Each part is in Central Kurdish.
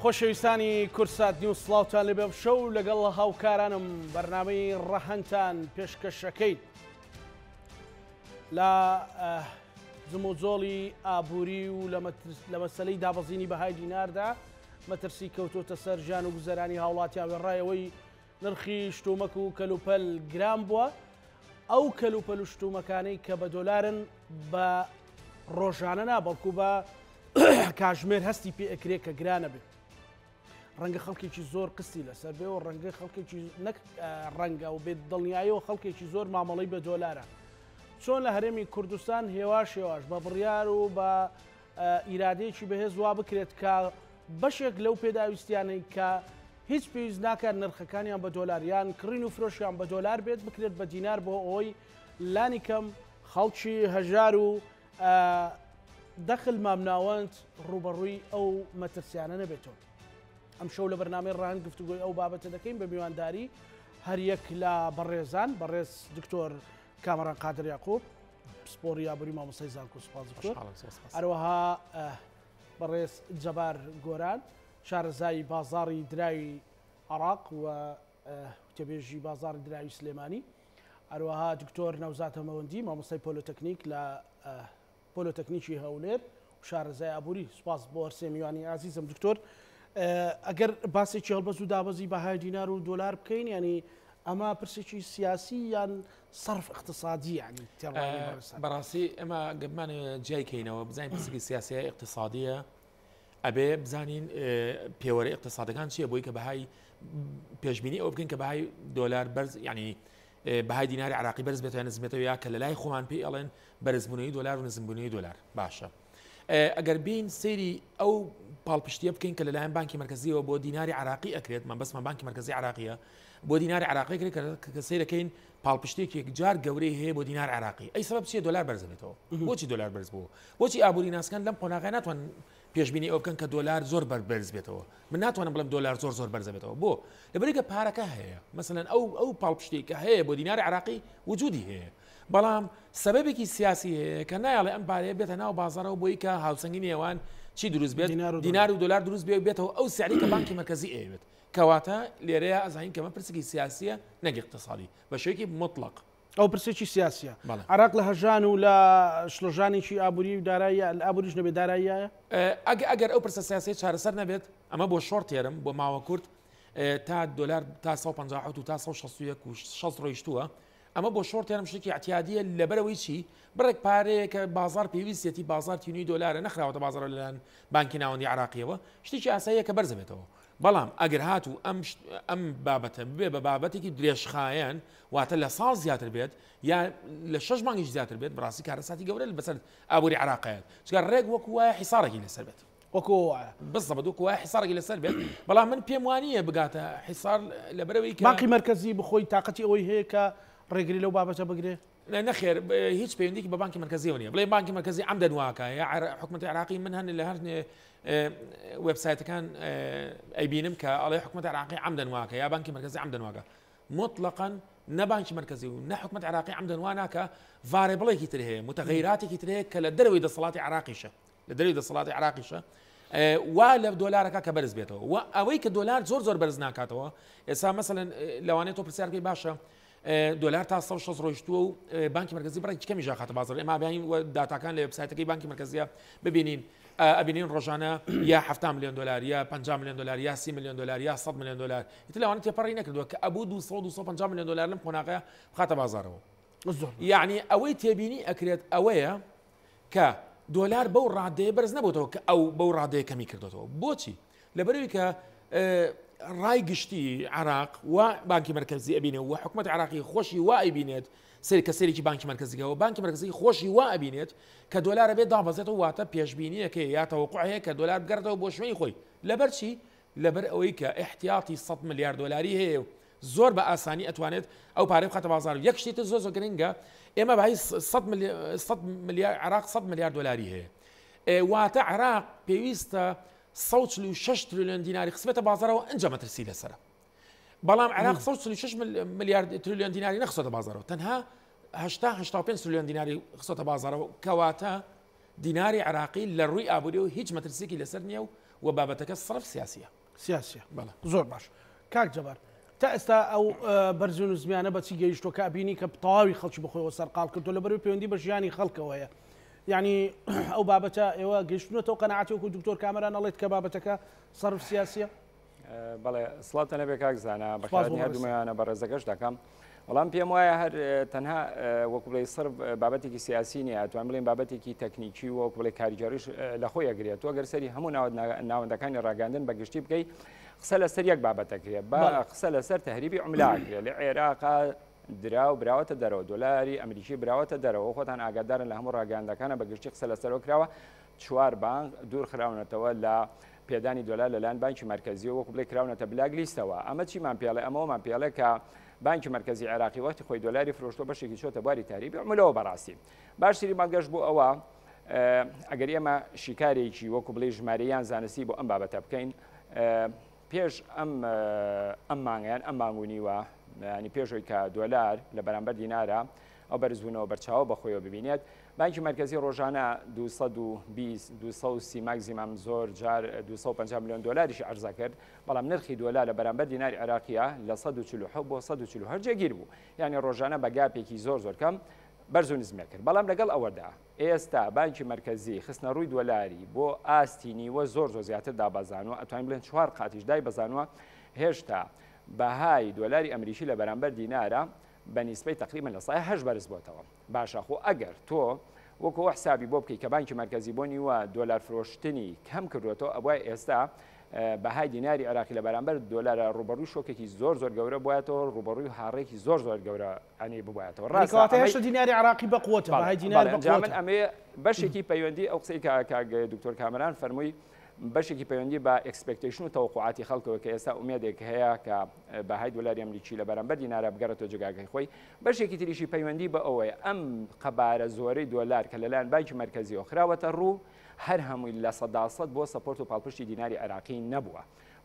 خۆشەویستانی کورسات نیوز سڵاوتان لەبێ شەو لەگەڵ هاوکارانم بەرنامەی ڕەهەنتان پێشکەشەکەیت لە زموجۆڵی ئابووری و لە مەسەلەی دابەزینی بەهای دیناردا مەترسی کەوتۆتە سەر ژیان و گوزەرانی هاوڵاتیان وێڕایەوەی نرخی شتومەک و کەلوپەل گران بووە. ئەو کەلوپەل و شتومەکانەی کە بە دۆلارن بە ڕۆژانە نا بەڵکو بە کاژمێر هەستی پێ ئەکرێت کە گرانە بێت. ڕەنگە خەڵکێکی زۆر قستی لەسەر بێ و ڕەنگە خەڵکێکی نەک ڕەنگە و بێت دڵنیاییەوە خەڵکێکی زۆر مامەڵی بە دۆلارە. چۆن لە هەرێمی کوردستان هێواش بە بڕیار و بە ئیرادەیەکی بەهێز وا بکرێت کە بەشێک لەو پێداویستیانەی کە هیچ پێویست ناکات نرخەکانیان بە دۆلاریان کڕین و فرۆشیان بە دۆلار بێت بکرێت بە دینار بۆ ئەوەی لانی کەم خەڵکی هەژار و دەخل مامناوەند ڕوبەڕووی ئەو مەترسیانە نەبێتەوە. ئەم شەو لە بەرنامەی ڕەهەن گفتوگۆی ئەو بابەتە دەکەین بە میوانداری هەر یەک لە بەڕێزان بەڕێز دکتۆر کامەران قادر یاقوب پسپۆڕی یابووری مامۆستای زانکۆ سوپاس دکتۆر، هەروەها بەڕێز جەبار گۆران شارەزای بازاڕی دراوی عێراق و وتەبێژی بازاڕی دراوی سلێمانی، هەروەها دکتۆر نەوزات هەمەوەندی مامۆستای پۆلۆتەکنیک لە پۆلۆتەکنیکی هەولێر و شارەزای ئابووری. سوپاس بۆ هەر سێ میوانی عزیزم. دکتۆر، ئەگەر باسێکی هەڵبەست و دابەزی بەهای دینار و دۆلار بکەین، ینی ئەمە پرسێکی سیاسی یان سەرف اقتصادی ینی بەڕاستی ئەمە گەمانە جیایکەینەوە بزانین پرسێکی سیاسیە اقتصادیە ئەبێ بزانین پێوەرە اقتصادەکان چییە بۆی کە بەهای پێشبینی ئەوە بکەین کە بەهای دۆلار بەرز ینی بەهای دیناری عراقی بەرز بێتەوە یا نزمێتەوە یا کە لە لای خۆمان پێی ئەڵێن بەرزبوونەوەی دۆلار و نزمبوونەوەی دۆلار باشە. ئەگەر بین سەیری ئەو پاڵپشتیە بکەین کە لەلایەن بانکی مرکزیەوە بۆ دیناری عراقی ئەکرێت، من بەسمان بانکی مرکزی عراقیە بۆ دیناری عراقی کرێت کە سەیرەکەین پاڵپشتێکی یەکجار گەورەی هەیە بۆ دینار عراقی. ئەی سەبەب چیە دۆلار بەرز بێتەوە؟ بۆچی دۆلار بەرز بووە؟ بۆچی ئابووری ناسکان لەم قۆناغای ناتوان پێشبینی ئەو بکەن کە دۆلار زۆر بەرز بێتەوە؟ من ناتوانم بڵم دۆلار زۆر بەرز بێتەوە. بۆ لەبەرێکە پارەکە هەیە، مەسەلەن ئەو پاڵپشتێک کە هەیە بۆ دیناری عراقی وجودی هەیە، بەڵام سەبەبێکی سیاسی هەیە کە نایڵێ ئەم پارەیە بێتە ناو بازاڕەوە بۆی کە هاوسەنگی نێوان چی دروست بێت، دینار و دۆلار دروست بێتەوە ئەو سعری کە بانکی مرکزی ئەوێت. کەواتە لێرەیە ئەزانین کەمە پرسێکی سیاسیە نەک اقتصادی بە شێوەیەکی مطلق. ئەو پرسێکی سیاسیە. عراق لە هەژان و لە شڵۆژانێکی ئابووری و داراییە لە ئابووریش نەبێت داراییە. ئەگەر ئەو پرسە سیاسی چارەسەر نەبێت، ئەمە بۆ شۆڕ تێرم بۆ ماوە کورت تا دۆلار تا 150 و تا 161 و 60 ڕۆیشتووە، ئەمە بۆ شۆڕ تێرم شتێکی احتیادیە لەبەرەوەی چی؟ بڕێک پارەیە کە بازار پێویستێتی بازار تینوی دۆلارە نەخراوەتە بازار لەلایەن بانکی ناوەندی عراقیەوە، شتێکی ئاساییە کە بەرز بێتەوە. بەڵام ئەگەر هاتوو ئەم بابەتە بێ بە بابەتێکی درێژخایەن واتە لە ساڵ زیاتر بێت یا لە 6 مانگیش زیاتر بێت، بڕاستی کارەساتی گەورە بەسەر ئابووری عراقیات، چکە ڕێک وەکو وایە حیسارێکی لەسەر بێت، وەکو بەڵام وەکو وایە حیسارێکی لەسەر بێت. بەڵام من پێم وانییە بگاتە حیسار لەبەرەوەی کە بانکی مرکزی بخۆی تااقەتی ئەوەی هەیە کە ڕێگری لەو بابەتە بگرێ. نەخێر هیچ پەیوەندیکی بە بانکی مرکزیەوە نیە، بڵێ بانکی مرکزی عەمدەن واکە یا حکومەتی عراقی من هەن لە هەر وێبسایتەکان ئەیبینم کە ئەڵێ حکومەتی عراقی عەمدەن واکە یا بانکی مرکزی عەمدەن واکە. مطلقاً نە بانکی مرکزی و نە حکومەتی عراقی عەمدەن وا ناکە، ڤارێبڵێکی تر هەیە، متغیراتێکی تر هەیە کە لە دەرەوەی دەسەڵاتی عراقیشە، لە دەرەوەی دەسەڵاتی عراقیشە وا لە دۆلارەکە کە بەرز بێتەوە و ئەوەی کە دۆلار زۆر بەرز ناکاتەوە. ئێستا مەسەلەن لەوانێت تۆ پرسیارکەی باشە دۆلار تا 160 ڕۆیشتووە و بانکی مرکزی بڕێکی کەمی ژاخاتە بازار. ئێمە بیاین داتاکان لە وێبسایتەکەی بانکی مرکزیە ببینین، ئەبینین ڕۆژانە یا 70 میلیۆن دلار یا 50 میلیۆن دلار یا 30 میلیۆن دلار یا 100 میلیۆن دلار، ئیتر لەوانە تێپەڕی نەکردووە کە ئەبوو 250 میلیۆن دلار لەم قۆناغەیە بخاتە بازارەوە. یعنی ئەوەی تێبینی ئەکرێت ئەوەیە کە دۆلار بەو ڕادەیە بەرز نەبووتەوە کە ئەو بەو ڕادەیە کەمی کردێتەوە. بۆچی؟ لەبەرەوەی کە ڕای گشتی عراق و بانکی مرکزی ئەبینێ و حکومەتی عراقی خۆشی وا ئەبینێت کە سەرێکی بانکی مرکزیەوە بانکی مرکزی خۆشی وا ئەبینێت کە دۆلارە بێت دابەزێتەوە، واتە پێشبینیەکە یا تەوەقوعەیە کە دۆلار بگەڕێتەوە بۆ شوێنی خۆی. لەبەر چی؟ لەبەر ئەوەی کە احتیاطی 100 میلیارد دلاری هەیە و زۆر بە ئاسانی ئەتوانێت ئەو پارەی بخاتە بازار. یەک شتێتە زۆر گرنگە، ئێمە بەهای 100 میلیارد عراق 100 میلیارد دلاری هەیە، واتە عراق پێویستە 146 تریلیۆن دیناری خسبێتە بازارەوە، ئەنجە مەترسی لەسرە. بەڵام عراق 146 میلیارد تریلیۆن دیناری نەخسۆتە بازارەوە، تەنها 85 تریلیۆن دیناری خسۆتە بازارەوە، کەواتە دیناری عراقی لە ڕووی ئابووری و هیچ مەترسێکی لەسەر نییە و بابەتەکە سرف سیاسیە زۆر باش کاک جەبار تا ئێستا ئەو بەرزون و زمیانە بەچی گەیشتۆ کە بینی کە تەواوی خەڵکی بخۆیەوە سەرقاڵ کردو لەبەر پەیوەندی بە ژیانی خەڵکەوەیە یعنی ئەو بابەتە ئێوە گەیشتونەتەوە قەنەعاتی وەکو دکتۆر کامەران ئەڵێت کە بابەتەکە سەرف سیاسیە بەڵێ سڵاتە نەبێ کاکزانە بەخێرانی هەردوومەیانە بە ڕێزەکەش دەکەم بەڵام پێم وایە هەر تەنها وەکو بڵێ سرف بابەتێکی سیاسی نیە توان بڵێن بابەتێکی تەکنیکی و وەکو بڵێ کاریگەریش لە خۆی ئەگرێت تۆ گەر سەری هەموو ناوەندەکانی ڕاگەاندن بەگشتی بکەیت قسە لەسەر یەک بابەتەکرێت با قسە لەسەر تەهریبی عوملاکرێت لە عێراقا دراو براوەتە دەرەوە دۆلاری ئەمریکی براوەتە دەرەوە خۆتان ئاگادارن لە هەموو ڕاگەاندەکانە بەگشتی قسە لەسەرەوە کراوە 4 بانک دوور خراونەتەوە لە پێدانی دۆلار لەلایەن بانکی مرکزیەوە وەکو بڵێ کراونەتە بلاک لیستەوە ئەمە چیمان پێڵێ ئەمەوەمان پێڵێ کە بانکی مرکزی عێراقی وەختی خۆی دۆلاری فرۆشتۆ بەشێکی چۆتە بواری تاریبی عملەوە بەڕاستی باشتری ماگەشت بوو ئەوە ئەگەر ئێمە شیکارێکی وەکو بڵێ ژمارەیان زانستی بۆ ئەم بابەتە بکەین پێش ئەم مانگیان ئەم مانگونیوە ینی پێشەوەی کە دۆلار لە بەرامبەر دینارە ئەو بەرزبوونەوە بەرچاوە بەخۆیەوە ببینێت بانکی مرکزی ڕۆژانە 230 ماگزیمام زۆر جار 250 میلیۆن دۆلاریشی عەرزە کرد بەڵام نرخی دۆلار لە بەرامبەر دیناری عێراقیە لە 147 بۆ 140 جێگیر بوو یعنی ڕۆژانە بە گاپێکی زۆر کەم بەرز و نزمێ کرد بەڵام لەگەڵ ئەوەدا ئێستا بانکی مرکزی خستنە ڕووی دۆلاری بۆ ئاستی نیوە زۆر زیاتر دابەزانوە ئەتوانین بڵێن 4 قاتیش دای بەزانوە هێشتا بەهای دۆلاری ئەمریکی لە بەرامبەر دینارە بە نیسبەی تقریبا لە 8 بەرز بۆتەوە باشە خۆ ئەگەر تۆ وەکو حسابی بۆ بکەی کە بانکی مرکزی بۆ نیوە دۆلار فرۆشتنی کەم کردوێتەوە ئەوە ئێستا بەهای دیناری عێراقی لە بەرامبەر دۆلارە ڕوبەڕووی شۆکێکی زۆر گەورە بووایەتەوە ڕوبەڕووی هاڕێکی زۆر گەورە ئەنی ببوایەتەوە ڕاستە دیناری عێراقی بەقوتە بەهای دینار بەقوتە ئەمێ بەشێکی پەیوەندی ئەو قسەی کە دکتۆر کامەران فەرمووی بەشێکی پەیوەندی بە ئەکسپێکتیشن و تەوقعاتی خەڵکەوە کە ئێستا ئومێدێک هەیە کە بەهای دۆلاری ئەمریکی لە بەرامبەر دینارە بگەڕێتەوە جێگاکەی خۆی بەشێکی تریشی پەیوەندی بە ئەوەیە ئەم قەبارە زۆرەی دۆلار کە لەلایەن بانکی مرکزیەوە خراوەتە ڕوو هەر هەمووی لە 100% بۆ سەپۆرت و پاڵپشتی دیناری عێراقی نەبووە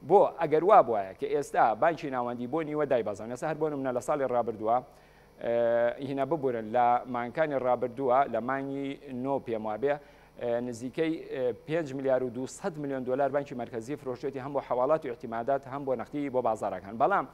بۆ ئەگەر وا بووایە کە ئێستا بانکی ناوەندی بۆ نیوە دایبازان ئێستا هەر بۆ نمونە لە ساڵی ڕابردووە هینە ببورن لە مانکانی ڕابردووە لە مانگی نۆ پێم وابێ نزیکەی 5 میلیارد و 200 میلیۆن دلار بانکی مرکزی فرۆشتێتی هەم بۆ حواڵات و احتیمادات هەم بۆ نەقدی بۆ بازارەکان بەڵام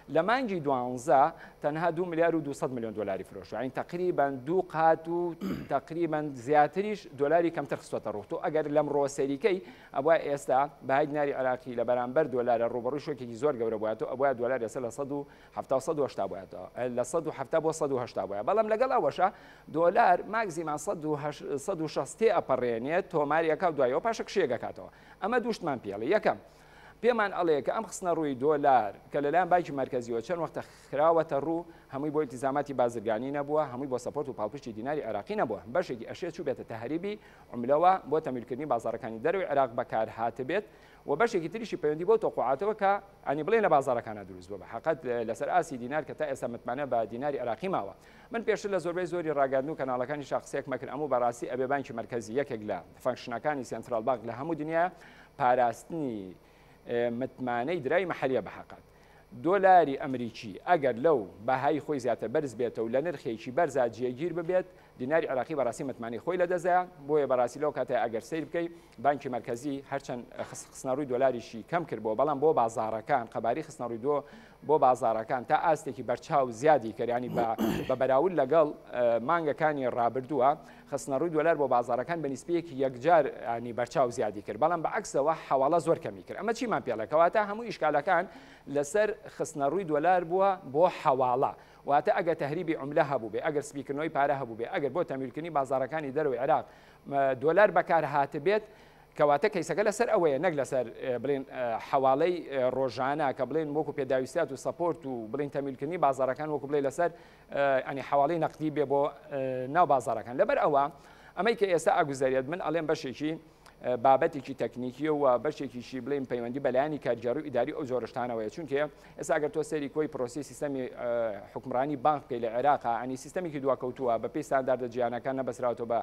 لە مانگی 12 تەنها 2 میلیارد و 200 میلیۆن دلاری فرۆشت یعنی تقریبا 2 قات و تقریبا زیاتریش دلاری کەمتر خستوتە ڕوو تۆ ئەگەر لەم ڕۆسەریکەی ئەوە ئێستا بەهای دیناری عێراقی لە بەرامبەر دۆلارە ڕوبەڕووی شۆکێکی زۆر گەورە بووایەتەوە ئەوە دۆلار ئێستا لە 170 بووایەتەوە لە 170 بۆ 180 بووایە بەڵام لەگەڵ ئەوەشە دۆلار ماگزیمان 160 ئەپەڕێنێت تۆماریەکە و دوایەوە پاشە کشێگەکاتەوە ئەمە دووشتمان پێڵێ یەکەم پێمان ئەڵەیە کە ئەم خستنە ڕووی دۆلار کە لەلایەن بانکی مرکزیەوە چەند وەختە خراوەتە ڕوو هەمووی بۆ التیزاماتی بازرگانی نەبووە هەمووی بۆ سەپۆرت و پاڵپشتی دیناری عێراقی نەبووە بەشێکی ئەشێ چوو بێتە تەهریبی عوملەوە بۆ تەمیلکردنی بازارەکانی دەروی عێراق بەکار هاتبێت و بەشێکی تریشی پەیوەندی بۆ تۆقعاتەوە کە ئەنی بڵێن لە بازارەکانە دروست بووە بەحەقەت لەسەر ئاسی دینار کە تا ئێستا متمانە بە دیناری عێراقی ماوە من پێشتر لە زۆری ڕاگەاندن و کەناڵەکانی شاخسەیەک مەکرد ئەموو بەڕاستی ئەبێ بانکی مرکزی یەکێک لە فانکشنەکانی سنترال بانک لە هەموو دنیا پاراستنی متمانەی درای مەحەلیە بەحەقەت دۆلاری ئەمریکی ئەگەر لەو بەهای خۆی زیاتر بەرز بێتەوە و لە نرخێکی بەرزا جێگیر ببێت دیناری عێراقی بەڕاستی متمانەی خۆی لەدەزایە بۆیە بەڕاستی لەو کاتە ئەگەر سیر بکەیت بانکی مرکزی هەرچەند خستنەڕووی دۆلاریشی کەم کردبووە بەڵام بۆ بازارەکان قەباری خستنەڕووی دۆ بۆ بازارەکان تا ئاستێکی بەرچاو زیادی کردیانی بە بەراورد لەگەڵ مانگەکانی ڕابردووە خستنەڕووی دۆلار بۆ بازارەکان بە نیسبەیەکی یەکجار ینی بەرچاو زیادی کرد بەڵام بەعکسەوە حواڵە زۆر کەمی کرد ئەمە چیمان پێڵەکەواتە هەموو ئیشکالەکان لەسەر خستنەڕووی دۆلار بووە بۆ حواڵە واتە ئەگەر تەهریبی عوملە هەبوو بێ ئەگەر سپیکردنەوەی پارە هەبوو بێ ئەگەر بۆ تەمیلکردنی بازارەکانی دەروی عێراق دۆلار بەکار هاتبێت کەواتە کەیسەکە لەسەر ئەوەیە نەک لەسەر بڵێن حواڵەی ڕۆژانە کە بڵێن وەکو پێداویستات و سەپۆرت و بڵێن تەمیلکردنی بازارەکان وەکو بڵێ لەسەر ئەنی حواڵەی نەقدی بێ بۆ ناو بازارەکان لەبەر ئەوە ئەمەی کە ئێستا ئاگوزاریت من ئەڵێن بەشێکی بابەتێکی تەکنیکیە و بەشێکیشی بڵێن پەیوەندی بەلایانی کارگەری و ئیداری ئەو جۆرەشتانەوەیە چونکە ئێستا ئەگەر تۆ سەری کۆی پرۆسی سیستەمی حکمڕانی بانک بکەی لە عێراقا ئەنی سیستەمێکی دواکەوتووە بە پێی ستانداردە جیهانەکان نەبەسراوەوە بە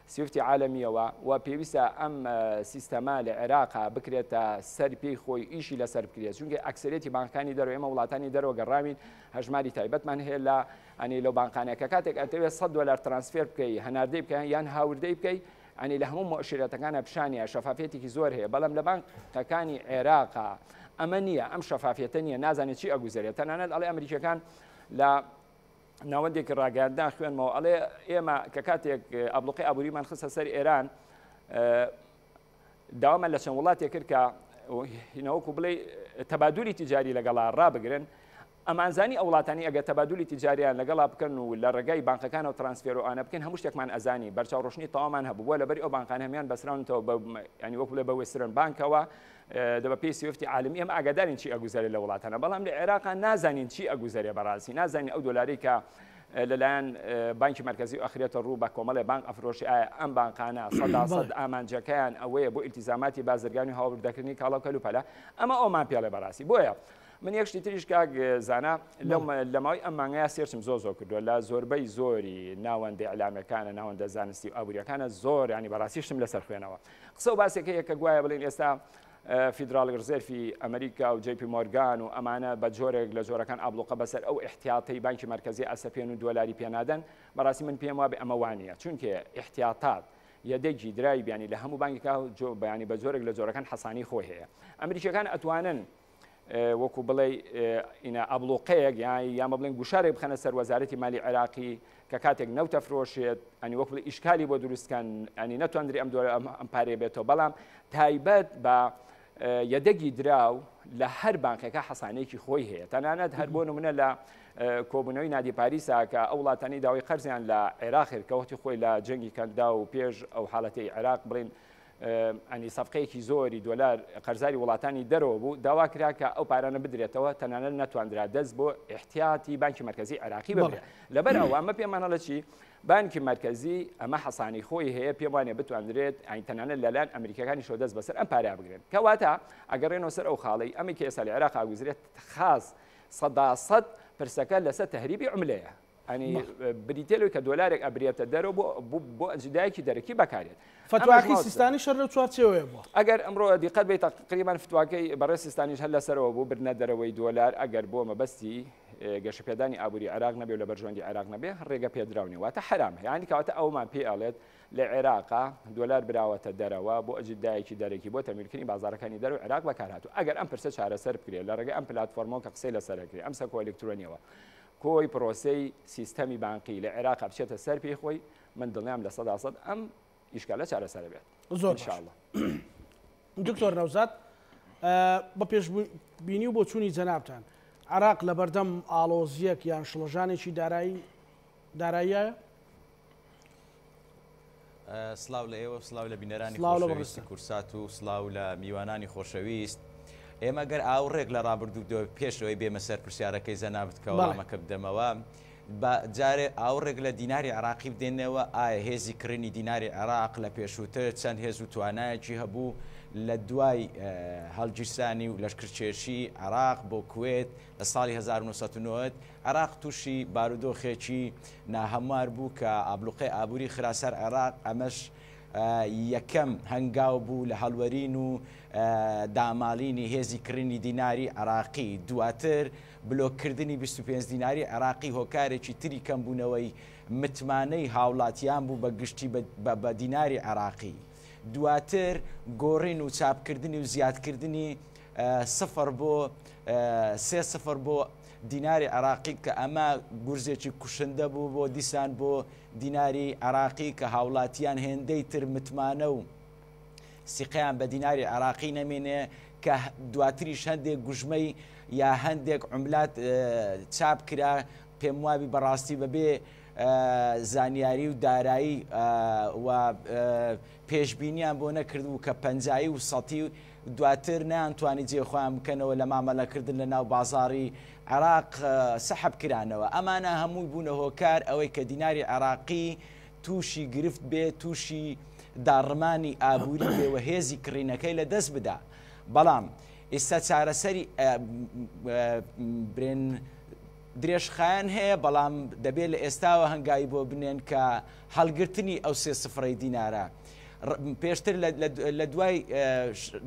سویفتی عالەمیەوە و پێویستە ئەم سیستەما لە عێراقا بکرێتە سەر پێی خۆی ئیشی لەسەر بکرێت چونکە ئەکسەرێتی بانکانی دەرەوە ئێمە وڵاتانی دەرەوە گەڕامین هەژماری تایبەتمان هەیە لە ئەنی لەو بانکانەکە کاتێک ئەتەوێت 100 دلار ترانسفێر بکەی هەناردەی بکەین یان هاوردەی بکەی ئەنی لە هەموو مؤشرەتەکانە پیشانە شەفافێتێکی زۆر هەیە بەڵام لە بانکەکانی عێراقا ئەمە نییە ئەم شەفافێتە نییە نازانێت چی ئەگوزارێت تەنانەت ئەڵێ ئەمریکیەکان لە ناوەندێکی ڕاگەاندان خوێنمەوە ئەڵێ ئێمە کە کاتێک ئەبلوقی ئابووریمان خستە سەر ئێران داوامان لە چەند وڵاتێک کرد کە هینەوەکو بڵێ تەبادولی تیجاری لەگەڵا ڕابگرن ئەمانزانی ئەو وڵاتانی ئەگە تەبادولی تیجاریان لەگەڵا بکەن و لە ڕێگای بانکەکانە و ترانسفێرۆوانە بکەن هەموو شتێکمان ئەزانی بەرچاو ڕۆشنی تەوامان هەبووە لەبەری ئەو بانکان هەمیان بەسراونەوە ینی وەکو لە بە وێسترن بانکەوە دەبە پێی سوفتی عالمی ئەمە ئاگادارین چی ئەگوزارێت لە وڵاتانە بەڵام لە عێراقا نازانین چی ئەگوزارێ بەڕاستی نازانین ئەو دۆلاری کە لەلایەن بانکی مرکزی ئەخرێتە ڕوو بە کۆمەڵی بانک ئەفرۆشی ئایا ئەم بانکانە سەد ئامانجەکەیان ئەوەیە بۆ ئیلتیزاماتی بازرگانی هاوڵدەکردنی کاڵاو کەلوپەلە ئەمە ئەومان پێڵێ بەڕاستی بۆیە من یەکشتی تریش کاک زانا لە ماوەی ئەم مانگەیە سێرچم زۆر کردووە لە زۆربەی زۆری ناوەندی ئەعلامەکانە ناوەندە زانستی و ئابوووریەکانە زۆر ینی بەڕاستی شتم لەسەر خوێنەوە قسە و باسێک هەیە کە گوایە بڵێن ئێستا فیدرال ڕزێرفی ئەمریکا و جی پی مۆرگان و ئەمانە بە جۆرێک لە جۆرەکان ئابلوقە بەسەر ئەو احتیاطی بانکی مرکزی ئەسەپێن و دۆلاری پێنادەن بەڕاستی من پێم وابێ ئەمە وانە چونکە احتیاطات یەدەکی درای بیانی لە هەموو بانکێکا بەیانی بە جۆرێک لە جۆرەکان حەسانی خۆی هەیە ئەمریکیەکان ئەتوانن وەکو بڵێ ئینە ئەبلوقەیەک یان بڵێن گوشارێک بخەنە سەر وەزارەتی مالی عێراقی کە کاتێک نەوتە فرۆشێت ئەنی وەکو ئیشکالی بۆ دروستکان ئەنی نەتواندری ئەم پارێ بێتەوە بەڵام تایبەت بە یەدەگی دراو لە هەر بانکێکە حەسانەیەکی خۆی هەیە تەنانەت هەر بۆ نمونە لە کۆبوونەوەی نادی پاریسا کە ئەو وڵاتانی داوای قەرزیان لە عێراق کەوتی خۆی لە جەنگی کەندا و پێش ئەو حاڵەتی عێراق بڵین ئەنی سەفقەیەکی زۆری دۆلار قەرزاری وڵاتانی دەرەوە بوو داوا کرا کە ئەو پارانە بدرێتەوە تەنانەت نەتواندرا دەست بۆ احتیاتی بانکی مرکزی عێراقی ببرێت لەبەر ئەوە ئەمە پێمانە لە چی بانکی مرکزی ئەمە حەسانی خۆی هەیە پێم وانێ بتواندرێت ئاین تەنانەت لەلایەن ئەمریکەکانی شۆ دەست بەسەر ئەم پارە بگرێن کەواتە ئەگەڕێنەوە سەر ئەو خاڵی ئەمی کە ئێستا لە عێراق ئاگوزرێت خاص 100% پرسەکە لەسەر تەهریبی عملەیە ئەنی بریتێلوی کە دۆلارێک ئەبرێتە دەرەوە بۆ ئەجدایەکی دەرەکی بەکارێت فتواکەی سیستانی شەر لە چوارچێوەیە بووە ئەگەر ئەمڕۆ دیقەت بێت تقریبان فتواکەی بەڕێ سیستانیش هەر لەسەرەوە بوو برنە دەرەوەی دۆلار ئەگەر بۆ مەبەستی گەشەپێدانی ئابووری عێراق نەبێ و لە بەرژەوەندی عێراق نەبێ ڕێگە پێدراونی واتە حرام یعنی کەواتە ئەومان پێ ئەڵێت لە عێراقا دۆلار براوەتە دەرەوە بۆ ئەجدایەکی دەرەکی بۆ تەمیرکردنی بازارەکانی دەرەوە عێراق بەکارهاتوو ئەگەر ئەم پرسە چارەسەر بکرێت لە ڕێگەی ئەم پلاتفۆرمەوە کە قسەی لەسەرەکرێت ئەم سەکۆ ئەلکترۆنیەوە کۆی پرۆسەی سیستەمی بانقی لە عێراق بچێتە سەر پێی خۆی من دڵنیام لە 100% ئەم ئیشکالە چارەسەر بێت زۆر انشاءالله دکتۆر نەوزاد بە پێشبینی و بۆ چوونی جەنابتان عراق لە بەردەم ئاڵۆزیەک یان شڵەژانێکی داراییە سلااو لە ئێوە سلااو لە بینەرانی خۆشەویستی کورسات و سلااو لە میوانانی خۆشەویست ئێمە گەر ئاوڕێک لە ڕابردوو پێشەوەی بێمە سەر پرسیارەکەی زەنابەتکە وەڵامەکە بدەمەوە جارێ ئاوڕێک لە دیناری عراقی بدێنەوە ئایا هێزی کڕینی دیناری عراق لە پێشووتر چەند هێز و توانایەکی هەبوو لە دوای هەڵگیرسانی و لەشکرچێشی عراق بۆ کوێت لە ساڵی 1990 عراق تووشی بارودۆخێکی ناهەموار بوو کە ئابلوقەی ئابووری خراسەر عێراق ئەمەش یەکەم هەنگاو بوو لە هەڵوەرین و دامالینی هێزی کڕینی دیناری عراقی دواتر بلۆکردنی 25 دیناری عراقی هۆکارێکی تری کەمبوونەوەی متمانەی هاوڵاتیان بوو بە گشتی بە دیناری عراقی دواتر گۆڕین و چاپکردنی و زیادکردنی 0 بۆ دیناری عراقی کە ئەمە گورزێکی کوشندە بوو بۆ دیسان بۆ دیناری عراقی کە هاوڵاتیان هێندەی تر متمانە و سیقیان بە دیناری عراقی نەمێنێ کە دواتریش هەندێک گوژمەی یا هەندێک عملات چاپ کرا پێم وابی بەڕاستی بەبێ زانیاری و دارایی و پێشبینیان بۆ نەکردبوو کە پەنجایی و سەتی دواتر نانتوانی جێخۆیان بکەنەوە لە مامەلەکردن لە ناو بازاری عراق سەحب کرانەوە ئەمانە هەمووی بوونە هۆکار ئەوەی کە دیناری عراقی تووشی گرفت بێ تووشی داڕمانی ئابووری بێوە هێزی کڕینەکەی لە دەست بدا بەڵام ئێستا چارەسەری برێن درێژخایەن هەیە بەڵام دەبێت لە ئێستاوە هەنگایی بۆ بنێن کە هەڵگرتنی ئەو 3 دینارە پێشتر لە دوای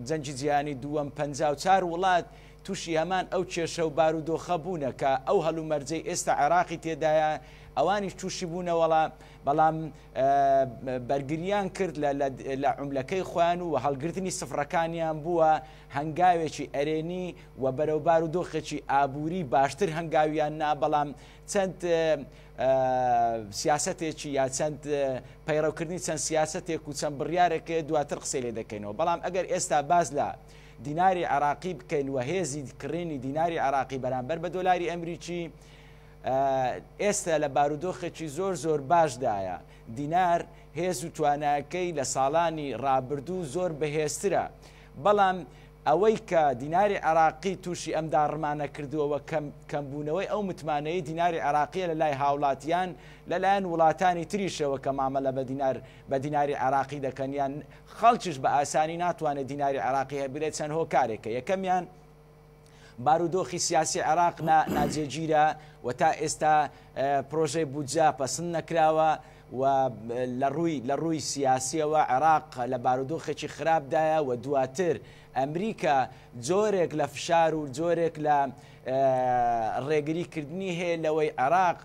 جەنگی جیهانی دووەم 54 وڵات تووشی هەمان ئەو کێشە و بارودۆخە بوونە کە ئەو هەڵومەرجەی ئێستا عێراقی تێدایە ئەوانیش تووشی بوونە بەڵام بەرگریان کرد لە عوملەکەی خۆیان و هەڵگرتنی سفرەکانیان بووە هەنگاوێکی ئەرێنی و بەرەو بارودۆخێکی ئابووری باشتر هەنگاویان نا بەڵام چەند سیاستێکی یا چەند پەیڕەوکردنی چەند سیاستێک و چەند بڕیارێک دواتر قسەی لێ دەکەینەوە بەڵام ئەگەر ئێستا باز لە دیناری عراقی بکەین و هێزی کڕینی دیناری عراقی بەرامبەر بە دۆلاری ئەمریکی ئێستا لە بارودۆخێکی زۆر باشدایە دینار هێز و تواناکەی لە ساڵانی ڕابردوو زۆر بەهێزترە بەڵام ئەوەی کە دیناری عراقی تووشی ئەم داڕمانە کردووەوە کەمبوونەوەی ئەو متمانەی دیناری عراقیە لە لای هاوڵاتیان لەلایەن وڵاتانی تریشەوە کە مامەلە بە دیناری عراقی دەکەنیان خەڵکیش بە ئاسانی ناتوانێت دیناری عراقی هەبرێت چەند هۆکارێکە یەکەمیان بارودۆخی سیاسی عراق ناجێگیرە و تا ئێستا پرۆژەی بودجا پەسەند نەکراوە و لە ڕووی سیاسیەوە عێراق لە بارودۆخێکی خراپدایە و دواتر ئەمریکا جۆرێک لە فشار و جۆرێک لە ڕێگریکردنی هەیە لەوەی عێراق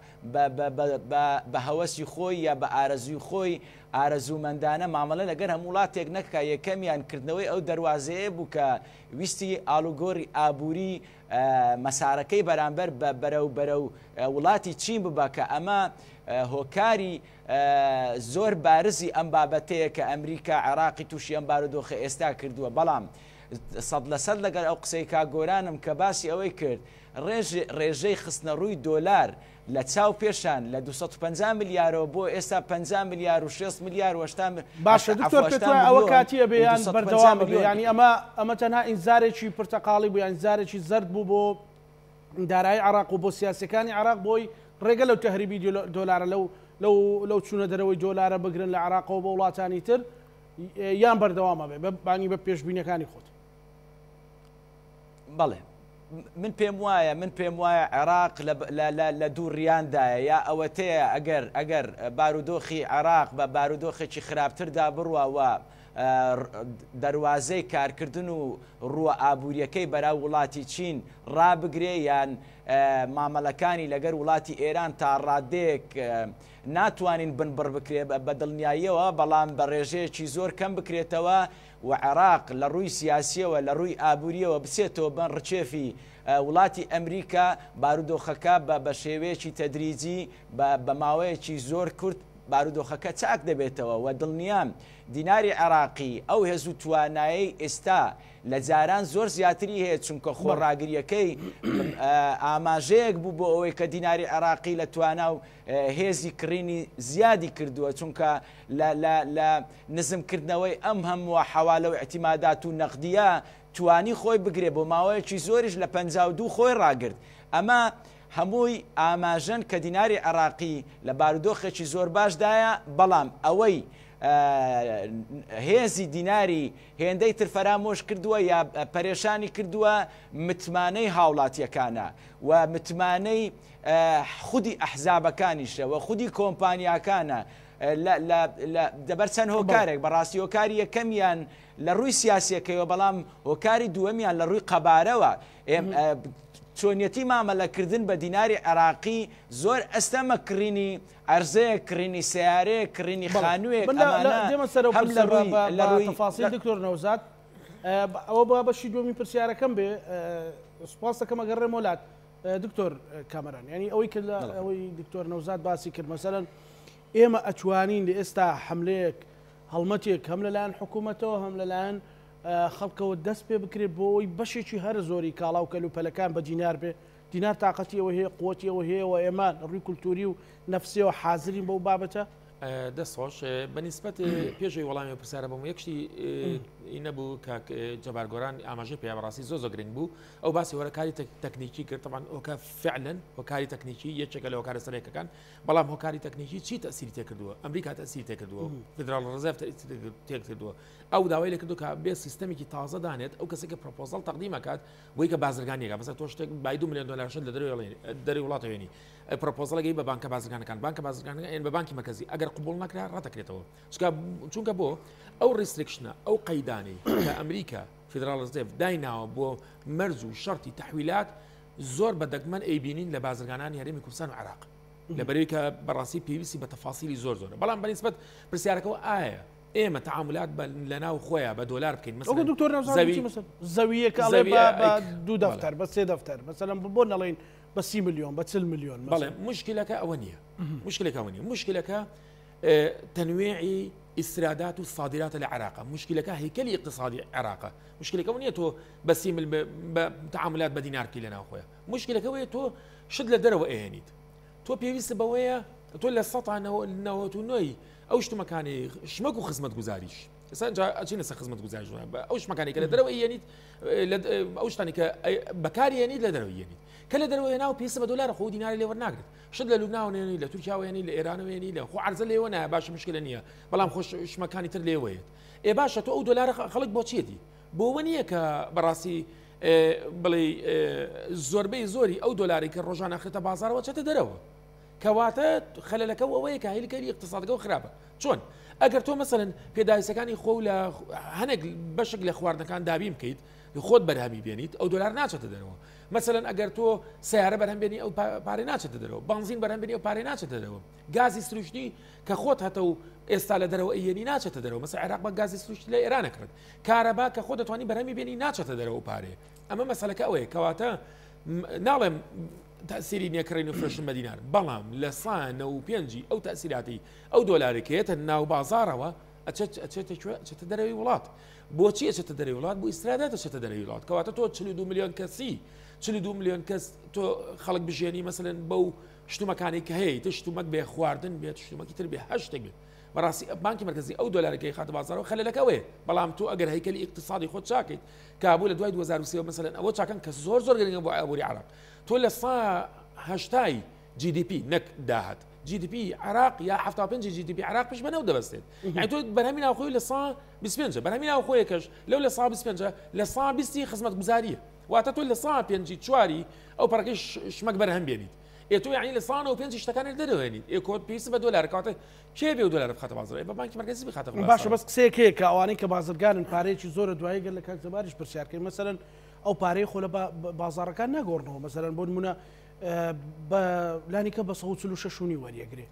بە هەوەسی خۆی یا بە ئارەزوی خۆی ئارەزومەندانە مامەڵە لەگەر هەموو وڵاتێک نەکە یەکەمیان کردنەوەی ئەو دەواازەیە بوو کە ویستی ئالوگۆری ئابووری مەسارەکەی بەرامبەر بەرەو وڵاتی چین ببە کە ئەمە هۆکاری زۆر بارزی ئەم بابەتەیە کە ئەمریکا عێراقی تووشی ئەم بارودۆخە ئێستا کردووە بەڵام 100% لەگەر ئەو قسەی کاگۆرانم کە باسی ئەوەی کرد ڕێژەی خستنە ڕووی دۆلار لە چاو پێشان لە 250 ملیارەوە بۆ ئێستا 50 ملیار و 6 ملیار و 8 باشە دکتۆر پێتوانێت ئەوە کاتیە بێیان بەردەوام بێ ینی ئەمە تەنها ئینزارێکی پرتەقاڵی بوو یان زارێکی زرد بوو بۆ دارایی عراق و بۆ سیاسەکانی عراق بۆی ڕێگە لەو تەهریبی دۆلارە لەو چوونە دەرەوەی دۆلارە بگرن لە عراقەوە بە وڵاتانی تر یان بەردەوامە بێ بانی بە پێشبینەکانی خۆت بەڵێ من پێم وایە عێراق لە دوو ڕیاندایە یا ئەوەتەیە ئەگەر بارودۆخی عێراق بە بارودۆخێکی خراپتردا بڕوە دەواازەی کارکردن و ڕووە ئابوووریەکەی بەراو وڵاتی چین ڕابگرێ یان مامەلەکانی لەگەر وڵاتی ئێران تا ڕادێک ناتوانین بنبڕ بکرێ بە دڵنیاییەوە بەڵام بە ڕێژەیەکی زۆر کەم بکرێتەوە و عێراق لە ڕووی سیاسیەوە لە ڕووی ئابوووریەوە بچێتەوە بن ڕچێفی وڵاتی ئەمریکا بارودۆخەکە بە شێوەیەکی تەدریجی بە ماوەیەکی زۆر کورت بارودۆخەکە چاک دەبێتەوە و دڵنیام دیناری عراقی ئەو هێز و توانایی ئێستا لە جاران زۆر زیاتری هەیە چونکە خۆڕاگریەکەی ئاماژەیەک بوو بۆ ئەوەی کە دیناری عراقی لە توانا و هێزی کڕینی زیادی کردووە چونکە لە نزمکردنەوەی ئەم هەموو حەوالە و اعتیمادات و نەقدیە توانی خۆی بگرێ بۆ ماوەیەکی زۆریش لە 52 خۆی ڕاگرت ئەمە هەمووی ئاماژەن کە دیناری عراقی لە بارودۆخێکی زۆر باشدایە بەڵام ئەوەی هێزی دیناری هێندەی تر فەرامۆش کردووە یا پەرێشانی کردووە متمانەی هاوڵاتیەکانە و متمانەی خودی ئەحزابەکانیشە و خودی کۆمپانیاکانە دەبەر چەند هۆکارێک بەڕاستی هۆکاری یەکەمیان لە ڕووی سیاسیەکەیەوە بەڵام هۆکاری دووەمیان لە ڕووی قەبارەوە چۆنیەتی مامەلەکردن بە دیناری عراقی زۆر ئەستەمە کڕینی ئەرزەیە کڕینی سیارەیە کڕینی خانوویەک تەفاصیل دکتۆر نەوزاد ئەوە بە بەشی دومی پرسیارەکەم بێ سوپاس دەکەم ئەگەڕێم وڵات دکتۆر کامەران ینی ئەوەی کە ئەوەی دکتۆر نەوزاد باسی کرد مەسەلەن ئێمە ئەتوانین لە ئێستا حملەیەک هەڵمەتێک هەم لەلایەن حکوومەتەوە هەم لەلایەن خەڵکەوە دەست پێ بکرێت بۆ ئەوی بەشێکی هەر زۆری کاڵا و کەلوپەلەکان بە دینار بێ دینار تااقەتیەوە هەیە قوتیەوە هەیە و ئێمان ڕووی کولتوری و نەفسیەوە حازرین بەو بابەتە دەستخۆش بەنسبەت پێشەوەی وەڵامی پرسیارە بووم یەکشتی نەبوو کاک جەبارگۆران ئاماژەی پێ بەڕاستی زۆر گرنگ بوو ئەو باسی وەرەکاری تەکنیکی کرد طبعاً ئەوکە فعلن هۆکاری تەکنیکی یەکێکە لە هۆکارە سەرێکەکان بەڵام هۆکاری تەکنیکی چی تەسیری تێکردووە ئەمریکا تەسیری تێکردووە فدرال ڕزەرڤ تێکردووە ئەو داوای لە کردو کە بێ سیستەمێکی تازە دانێت ئەو کەسێکە پرۆپۆزەڵ تەقدیمەکات بۆی کە بازرگانیەکە بەس تۆ شتێک بای 2 میلیۆن دلار شت لە دەروی وڵاتەوێنی پرۆپۆزەڵەکەی بە بانکە بازرگانەکان بانکە بازرگانەکان بە بانکی مرکزی ئەگەر قبول نەکرا ڕەتەکرێتەوە چونکە بۆ ئەو ریستریکشنە ئەو قەیدانەی کە ئەمریکا فدرال رزيف دايناوە بۆ مەرج و شەرتی تەحویلات زۆر بەدەگمەن ئەیبینین لە بازرگانانی هەرێمی کوردستان و عێراق لەبەرەوەی کە بەڕاستی پێویستی بە تەفاسیلی زۆرە بەڵام بەنسبەت پرسیارەکەەوە ئایا ئێمە تعاملات لە ناو خۆیان بە دۆلار بکەین مەسەڵەن دکتۆر زەویەکە بە 2 دەفتەر بە 3 دەفتەر مەسەڵەن بۆ نەڵێن بە 30 ملیۆن بە 40 ملیۆن بەڵێ مشکلەکە ئەوە نییە مشکلەکە تەنوێعی ئیسرادات و صادرات لە عێراق مشکلەکە هیکلی اقتصادی عێراق مشکلەکە نییە تۆ بە 30 تعاملات بە دینارکی لە ناو خۆیان مشکلەکەوەیە تۆ شت لە دەرەوە ئەهێنیت تۆ پێویستە بەوەیە تۆ لە 1990 ئەو شتمەکانی شمەک و خزمەت گوزاریش ئەچینە سەر خزمەت گوزاریش ئەو شتمەکانی کە لە دەرەوە ئەهێنیت ئەو شتانی کە بەکاری هێنیت لە دەرەوە ئەهێنیت کە لە دەرەوە هێنا و پێویستە بە دۆلار خۆ دیناری لێوە ناگرێت شت لە لوبناوێنی لە تورکیاوێنی لە ئێرانوێنی لە خۆ عەرزە لێوە نایە باشە مشکلە نییە بەڵام خۆ شتمەکانی تر لێوەیەت باشە تۆ ئەو دۆلارە خەڵک بۆچیەتی بۆوە نییە کە بەڕاستی بڵێ زۆربەی زۆری ئەو دۆلاری کە ڕۆژانە خێتە بازارەوە چێتە دەرەوە کەواتە خەلەلەکە ئەوەیە کە هیلکەری اقتصادەکە و خراپە چۆن ئەگەر تۆ مەسەلەن پێداویستەکانی خۆ لە هەنێک بەشێک لە خواردنەکان دابی بکەیت خۆت بەرهەمی بێنیت ئەو دۆلار ناچێتە دەرەوە مەسەلەن ئەگەر تۆ سیارە بەرهەم بێنی ئەو پارێ ناچێتە دەرەوە بنزین بەرهەم بێنی ئەو پارێ ناچێتە دەرەوە گازی سروشتی کە خۆت هەتە و ئێستا لە دەرەوە ئەیێنی ناچێتە دەرەوە مەسە عێراق بە گازی سروشتی لە ئێران نەکرد کارەبا کە خۆ دەتوانی بەرهەمی بێنی ناچێتە دەرەوە پارێ ئەمە مەسەلەکە ئەوەیە کەواتە ناڵێم تأثیری نیەکڕین و فرۆشتن بە دینار بەڵام لە 95 ئەو تأثیراتی ئەو دۆلارێکێتە ناو بازارەوە ئەچێتە دەرەوەی وڵات بۆچی ئەچێتە دەرەوەی وڵات بۆ ئیسرادات ئەچێتە دەرەوەی وڵات کەواتە تۆ 42 ملیۆن کەسی 42 ملیۆن کەس تۆ خەڵک بژێنی مەسەلەن بەو شتومەکانی کە هەیە تە شتومەک بێ خواردن بێت شتومەکی تر بێ هەشتێک بێت بەڕاستی بانکی مرکزی ئەو دۆلارەکەی خاتە بازارەوە خەلەلەکەوەیە بەڵام تۆ ئەگەر هەیکەلی اقتصادی خۆت چاکەیت کابوو لە دوای 2023 مەسەلەن ئەوە چاکەن کە زۆر گرنگە بۆ ئابووری عێراق تۆ لە 180 GDP نەک داهات GDP عراق یا 75 GDP عراق پێش بەنەو دەبەستێت یعنی تۆ بەرهەمی ناوخۆی لە 125 بەرهەمی ناوخۆیەکەش لەو لە 125 لە 120 خزمەت گوزاریە واتە تۆ لە 105 چواری ئەو پەڕەکەی شمەک بەرهەم بێنیت تۆ یعنی لە 105 شتەکانی دەرەوێنیت کۆت پێویستە بە دۆلار کاتە کێ بێ و دۆلار بخاتە بازار بە بانکی مرکزی بخاتە بازار باشە بەس قسەیەک هەیە کە ئەوانەی کە بازرگانن پارەیەکی زۆرە دوایی گەر لە کاک زەباریش پرسیارکەین مەسەلەن ئەو پارەی خۆ لە بازارەکان ناگۆڕنەوە مەسەلەن بۆ نمونە بە لانیکە بە 146 وەریەگرێ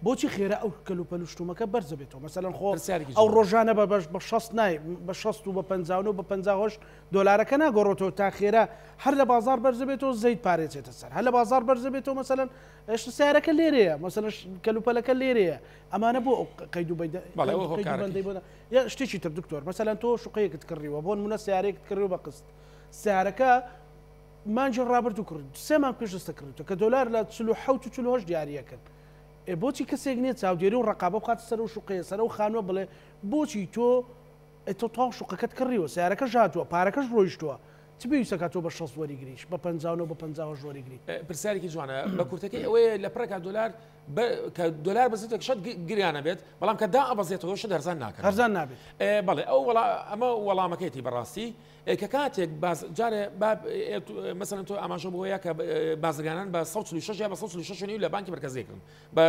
بۆچی خێرا ئەو کەلوپەلوشتومەکە بەرزە بێتەوە مەسەلەن خۆ ئەو ڕۆژانە بە 60 نای بە 60 و بە 50 و بە 58 دۆلارەکە ناگۆڕێتەوە تا خێرا هەر لە بازار بەرزە بێتەوە زەیت پارێچێتە سەر هەر لە بازار بەرزە بێتەوە مەسەلەن هێشتا سیارەکە لێرەیە مەسەلەن کەلوپەلەکە لێرەیە ئەمانە بۆ قەید و بەندەی بۆ یا شتێکی تر دکتۆر مەسەلەن تۆ شوقەیەکت کڕیوە بۆ نمونە سیارەیەکت کڕیوە بە قست سیارەکە مانجی ڕابرد و کرد 3 مانگ پێش دەستە کردێتەوە کە دۆلار لە 47 و 48 دیاریەکەن بۆچی کەسێک نیە چاودێری و ڕقابە بخات سەر و شوقەیە سەر و خانووە بڵێ بۆچی تۆ تاو شوقەکەت کڕیوە سیارەکە ژاتووە پارەکەش ڕۆیشتووە چ پێویستە تۆ بە 60 وەریگریش بە 50 بە 50 وەریگری پرسیارێکی جوانە بە کورتەکەی ئەوەیە لە پڕێکا دۆلار کە دۆلار بەزێتێک شت گریانە بێت بەڵام کە دا ئەبەزێتەوە شت هەرزان ناکات هەرزان نابێت بەڵێ ئەمە وەڵامەکەیتی بەڕاستی کە کاتێک جارێ مەسەلەن تۆ ئاماژە بۆیە کە بازرگانان بە 146 یا بە 146 لە بانکی مرکزیکردن بە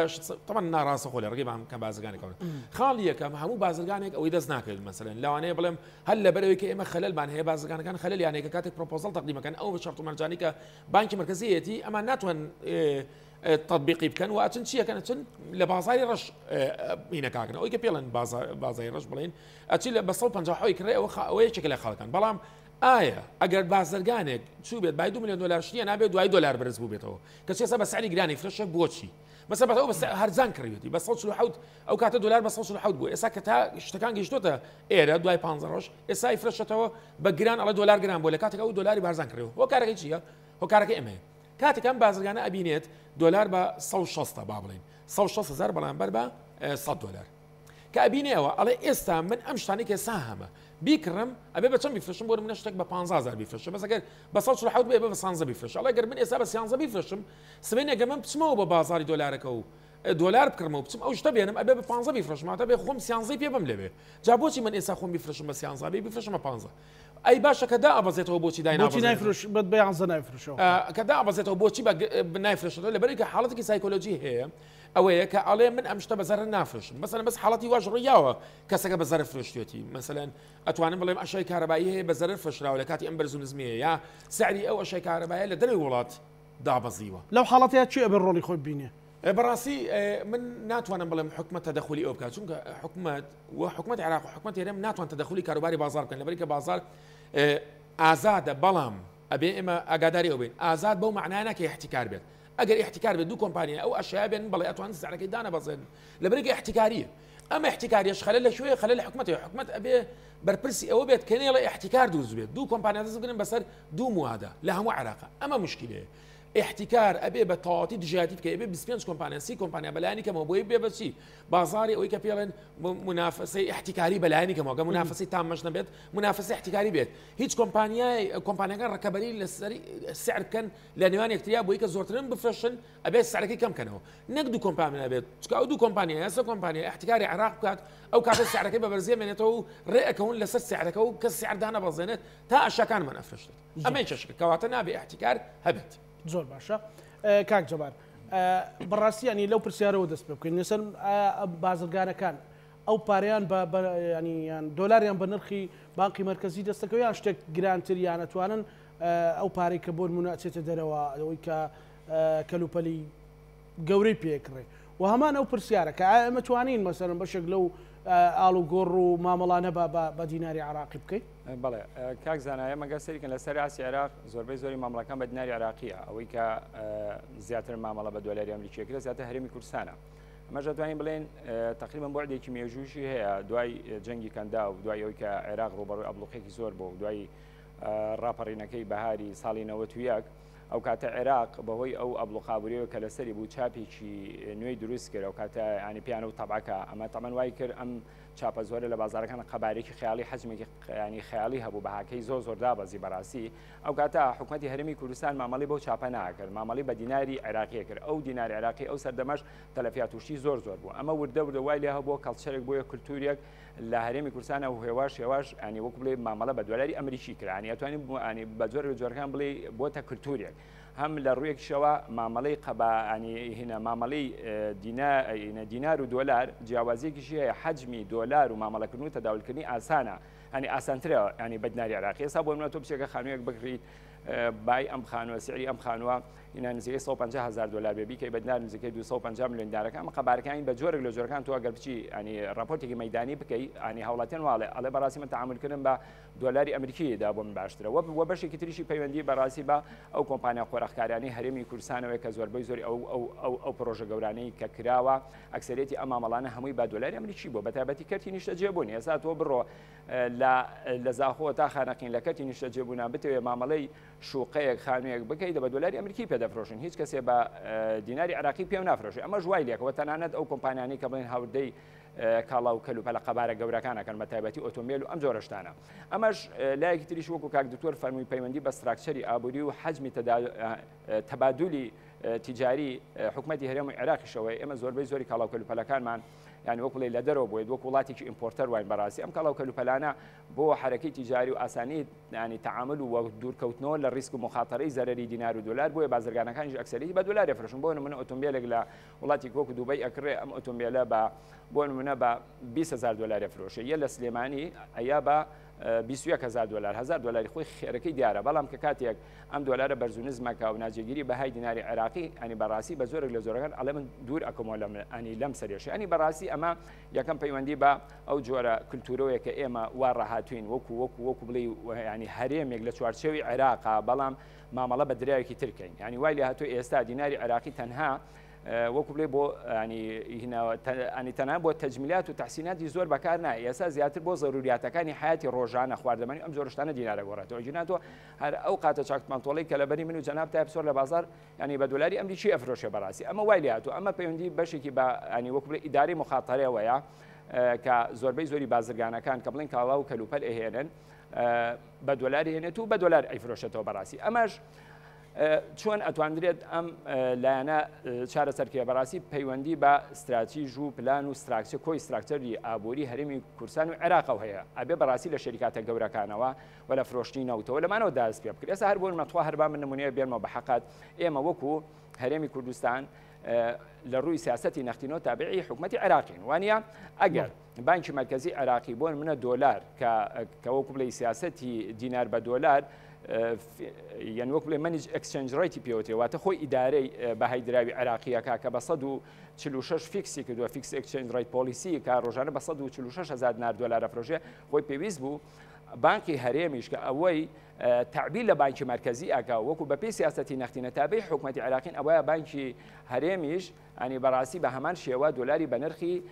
تەمان ناڕاستە خۆ لە ڕێگەی کە بازرگانێکەوە خاڵی یەکەم هەموو بازرگانێک ئەوەی دەست ناکرد مەسەلەن لەوانەیە بڵێم هەر لە بەرەوەی کە ئێمە خەلەلمان هەیە بازرگانەکان خەلەلیانەیە کە کاتێک پرۆپۆزەڵ تەقدیمەکەن ئەو بە شەرت و مەرجانی کە بانکی مرکزیەتی ئەمان ناتوان تطبیقی بکەن و ئەچن چیەکەن ئەچن لە بازاری ڕەش هینەکاکەن ئەوەی کە پێڵێن بازاری ڕەش بڵێن ئەچی لە 150 کڕێ ئەوەیە چێکە لە خەڵکان بەڵام ئایا ئەگەر بازرگانێک چوو بێت بای 2 ملیۆن دلار شتیە نابێت دوای دلار بەرز بوو بێتەوە کە چێستا بە سعری گرانی فرۆشە بۆچی مەسە بەەوە بە هەرزان کڕیوەتی بە 147 ئەو کاتە دلار بە 147 بوو ئێستا کە تا شتەکان گەیشتۆتە ئێرە دوای 15 ڕۆژ ئێستا فرۆشەتەوە بە گران ئەڵە دلار گران بۆ لە کاتێک ئەو دلاری بارزان کڕیەوە هۆ کارەکەی چییە هۆکارەکە ئەمەیە کاتێکم بازرگانە ئەبینێت دلار بە 160 با بڵێن 160,000 بەڵامبەر بە 100 دلار کە ئەبینێەوە ئەڵێ ئێستا من ئەم شتانی کە ئێستا هەمە بیکڕم ئەبێ بە چەند بیفرشم بۆ منە شتێک بە 15,000 بیفرشم بەس ئەگەر بە 160 بێ بە 100 بیفرش ئەڵێ گەر من ئێستا بە 100 بیفرشم سبەینێکە من بچمەوە بە بازاری دۆلارەکە و دلار بکڕمەوە بچم ئەو شتە بێنم ئەبێ بە 15 بیفرشم ئەبێ خۆم 100 پێ بم لەبێ جا بۆچی من ئێستا خۆم بیفرشم بە 100 بیفرشم بە 15 ئەی باشە کە دا ئەبەزێتەوە بۆچی نایفرش بە 11 نایفرشەوە کە دا ئەبەزێتەوە بۆچی بە نایفرشەوە لەبەرەوەی کە حاڵەتێکی سایکۆلۆژی هەیە ئەوەیە کە ئەڵێ من ئەم شتە بەزەرە نافرشم مەسەلەن بەس حاڵەتی واش ڕوویاوە کەسەکە بەزەرە فرشتێتی مەسەلەن ئەتوانم بڵێم ئەشای کارەبایی هەیە بەزەرە فرشراوە لە کاتی ئەم بەرزونزمیە یا سعری ئەو ئەشای کارەبایە لە دەروی وڵات دابەزیوە لەو حاڵەتەیە چی ئەبێ ڕۆڵی خۆی بینێ بەڕاستی من ناتوانم بڵێم حکومەت تەدەخلی ئەو بکات چونکە حکومەت عێراق و حکومەت هێرەم ناتوان تەدەخلی کاروباری بازار بکەن لەبەری کە بازار ئازادە بەڵام ئەبێ ئێمە ئاگاداری ئەو بین ئازاد بەو معنای ناکە احتیکار بێت ئەگەر احتیکار بێت دوو کۆمپانیا ئەو ئەشیا بێن بەڵێ ئەتوان سعرەکەی دانەبەزێن لەبەرێکی احتیکاریە ئەمە احتیکاریش خەلە لە شوێ خەلە لە حکومەتەوە حکومەت ئەبێ بەرپرسی ئەوە بێت کە نێڵە احتیکار دروست بێت دوو کۆمپانیا دەست بگرن بەسەر دوو موادە لە هەموو عێراق ئەمە مشکلەیە احتیکار ئەبێ بە تەواوەتی دژایەتی بکە ئەبێ 25 کۆمپانیا 30 کۆمپانیا بەلایانی کەمەوە بۆی بێ بەچی بازاری ئەوەی کە پێڵێن منافسەی احتیکاری بەلایانی کەمەوە گە منافسەی تام مەش نەبێت منافسەی احتیکاری بێت هیچ کۆمپانیەکان ڕەکەبەری لەسەری سعر بکەن لە نێوان یەکتریا بۆی کە زۆرترن بفرشن ئەبێ سعرەکەی کەم بکەنەوە نەک دوو کۆمپانیا بێت چکە ئەو دوو کۆمپانیا یا سێ کۆمپانیا احتیکاری عێراق بکات ئەو کاتە سعرەکەی بە بەرزێ مێنێتەوە و ڕێئەکەون لەسەر سعرەکە و کەس سعر دانەبەزێنێت تا ئەشەکانمان ئەفرشتێت ئەمەی چەشکە کەواتە نابێ احتیکار هەبێت زۆر باشە کاک جەبار بەڕاستی ینی لەو پرسیارەوە دەست پێ بکەین لەسەر بازرگانەکان ئەو پارەیان ینی دۆلاریان بە نرخی بانقی مرکزی دەستەکەوە یان شتێک گرانتر یان ئەتوانن ئەو پارەی کە بۆ نمونەچێتە دەرەوە ئەوەی کە کەلوپەلی گەورەی پێکڕێ و هەمان ئەو پرسیارە کە ئەمە توانین مەسەرن بەشێک لەو ئاڵ و گۆڕ و مامەڵانە بە دیناری عراقی بکەیت بەڵێ کاک زانایە مەگە سەریکن لەسەر ئاسی عێراق زۆربەی زۆری مامەڵەکان بە دیناری عراقیە ئەوەی کە زیاتر مامەڵە بە دۆلاری ئەمریکیەکرێ زیاتر هەرێمی کوردستانە ئەمەش دەتوانین بڵێن تقریبان بۆعدێکی مێژووشی هەیە دوای جەنگی کەندا و دوای ئەوەی کە عێراق ڕوبەڕووی ئەبلوقێکی زۆر بوو دوای ڕاپەڕینەکەی بەهاری ساڵی 91 ئەو کاتە عێراق بەهۆی ئەو ئەبلوقابووریەوە کە لەسەری بوو چاپێکی نوێی دروست کرد ئەو کاتە ینی پیانە و تەبعکە ئەمە تەمەەن وای کرد ئەم چاپە زۆرە لە بازارەکان قەبارێکی خیاڵی حەجمێکی ینی خیاڵی هەبوو بەهاکەی زۆر دابەزی بەڕاستی ئەو کاتە حکوومەتی هەرێمی کوردستان مامەڵی بۆ چاپە ناکرد مامەڵی بە دیناری عێراقیە کرد ئەو دیناری عێراقی ئەو سەردەمەش تەلەفیاتوشی زۆر بوو ئەمە وردە وای لێ هەبووە کەڵچەرێک بۆیە کولتورێک لە هەرێمی کوردستان و هێواش ینی وەکو بڵێ مامەڵە بە دۆلاری ئەمریکی کرانی ئەتوانین ینی بە جۆرەکان بڵێ بۆتە کولتورێک هەم لە ڕوویەکشەوە مامەڵەی قەبانی هینە مامەڵەی دینار و دۆلار جیاوازیەکیشی هەیە حەجمی دۆلار و مامەڵەکردن و تەداولکردنی ئاسانە ئەنی ئاسانترە ینی بە دیناری عێراقی ئێستا بۆ منەوە تۆ بچێکە خانوویەک بکڕیت بای ئەم خانووە سعری ئەم خانووە نزیکەی 150,000 دلار بێ بیکەی بە دینار نزیکەی 250 میلیۆن دلارەکە ئەمە قەبارەکانی بە جۆرێک لە جۆرەکان تۆ ئەگەر بچی ینی راپۆرتێکی مەیدانی بکەی ئەنی هەوڵاتیان واڵێ ئەڵێ بەڕاستی من تەعاملکردن بە دۆلاری ئەمریکیدا بۆ من باشترە وە بەشێکی تریشی پەیوەندی بەڕاستی بە ئەو کۆمپانیا خۆراکخارانی هەرێمی کوردستانەوەی کە زۆربەی زۆری ئەو پرۆژە گەورانەی کە کراوە ئەکسەرێتی ئەم مامەڵانە هەمووی با دۆلاری ئەمریکی بۆ بەتایبەتی کەرتی نیشتە جێبوون ئێستا تۆ بڕۆ لە زاخۆ تا خانەقین لە کەرتی نیشتە جێبوونا بتەوێ مامەڵەی شوقەیەک خانوویەک بکەیت بە دۆلاری ئەمریکی پێدەفرۆشن هیچ کەسێ بە دیناری عراقی پێ نافرۆشی ئەمە ژوای لێکەوە تەنانەت ئەو کۆمپانیانی کە بڵێن هاوردەی کاڵا و کەلوپەلە قەبارە گەورەکانەکەن بە تایبەتی ئۆتۆمبیل و ئەم جۆرەشتانە ئەمەش لایەکی تریش وەکو کاک دکتۆر فەرمووی پەیوەندی بە ستراکچەری ئابووری و حەجمی تەبادولی تیجاری حکوومەتی هەرێمی عێراقیشەوەی ئێمە زۆری کاڵا و کەلوپەلەکانمان ینی وەکو لە دەرەوە بۆیت وەکو وڵاتێکی ئیمپۆرتەر واین بەڕاستی ئەم کاڵا و کەلوپەلانە بۆ حرەکەی تیجاری و ئاسانی ینی تەعامل و دوورکەوتنەوە لە ریسک و مخاتەرەی زەرەری دینار و دۆلار بۆیە بازرگانەکانیش ئەکسەریتی بە دۆلار دەفرۆشن بۆ نمونە ئۆتۆمبیلێک لە وڵاتی وەکو دووبەی ئەکرێ ئەم ئۆتۆمبیلە بۆ نمونە بە 20,000 دلار فرۆشە یە لە سلێمانی ئەیا بە 21,000 دلار 1000 دلاری خۆی خێرەکەی دیارە بەڵام کە کاتێک ئەم دۆلارە بەرزونزمەکە و ناجێگیری بەهای دیناری عێراقی ئەنی بەڕاستی بە زۆرێک لە زۆرەکان ئەڵێ من دوور ئەکەمەوە ئەنی لەم سەرێشە ئەنی بەڕاستی ئەمە یەکەم پەیوەندی بە ئەو جۆرە کولتورۆیە کە ئێمە وا ڕاهاتوین وەکو بڵێ ینی هەرێمێک لە چوارچێوی عێراقا بەڵام مامەڵە بە دراوێکی ترکەین ینی وای لێ هاتووە ئێستا دیناری عێراقی تەنها وەکو بڵێ بۆ ینی تەنها بۆ تەجمیلات و تەحسیناتی زۆر بەکار نایە ئێستا زیاتر بۆ ضروریاتەکانی حیاتی ڕۆژانە خواردەمەنی ئەم جۆرەشتانە دینارە گۆڕێتەوە جیناتۆ هەر ئەو قاتە چاکمانتۆڵی کە لەبەری من و جەناب تایبسۆر لە بازار ینی بە دۆلاری ئەمریکی ئەفرۆشێ بەڕاستی ئەمە وای لێ هاتووە ئەمە پەیوەندی بەشێکی بە ینی وەکو بڵێ ئیداری مخاتەرەوەیە کە زۆربەی بازرگانەکان کە بڵێن کاڵا و کەلوپەل ئەهێنن بە دۆلاری هێنێت و بە دۆلار ئەیفرۆشێتەوە بەڕاستی ئەمەش چۆن ئەتواندرێت ئەم لایەنە چارەسەرکردە بەڕاستی پەیوەندی بە استراتیژ و پلان و ستراکچە کۆی ستراکچەری ئابووری هەرێمی کوردستان و عێراقەوە هەیە ئەبێ بەڕاستی لە شەریکاتە گەورەکانەوە و لە فرۆشتنی نەوتەوە لەمانەوە داست پێ بکرێت ئێستا هەر بۆ مەتوە هەربا من نمونەیە بێنمەوە بە حەقات ئێمە وەکو هەرێمی کوردستان لە ڕووی سیاسەتی نەختینەوە تابعی حکوومەتی عێراقین وانە ئەگەر بانکی مرکزی عێراقی بۆن منە دۆلار کە وەکو بڵێ سیاسەتی دینار بە دۆلار یان وەکو بڵێ منیج ئەکسچێنج ڕایتی پێوتێ واتە خۆی ئیدارەی بەهای دراوی عێراقیەکە کە بە 146 فیکسی کردووە فیکس ئەکسچێنج ڕایت پۆلیسی کە ڕۆژانە بە 146,000 دلار ئەفرۆشێ خۆی پێویست بوو بانکی هەرێمیش کە ئەوەی تعبیل لە بانکی مرکزی ئاکا وەکو بە پێی سیاسەتی نەختینە تابعی حکوومەتی عێراقین ئەوەیە بانکی هەرێمیش ئەنی بەڕاستی بە هەمان شێوە دۆلاری بە نرخی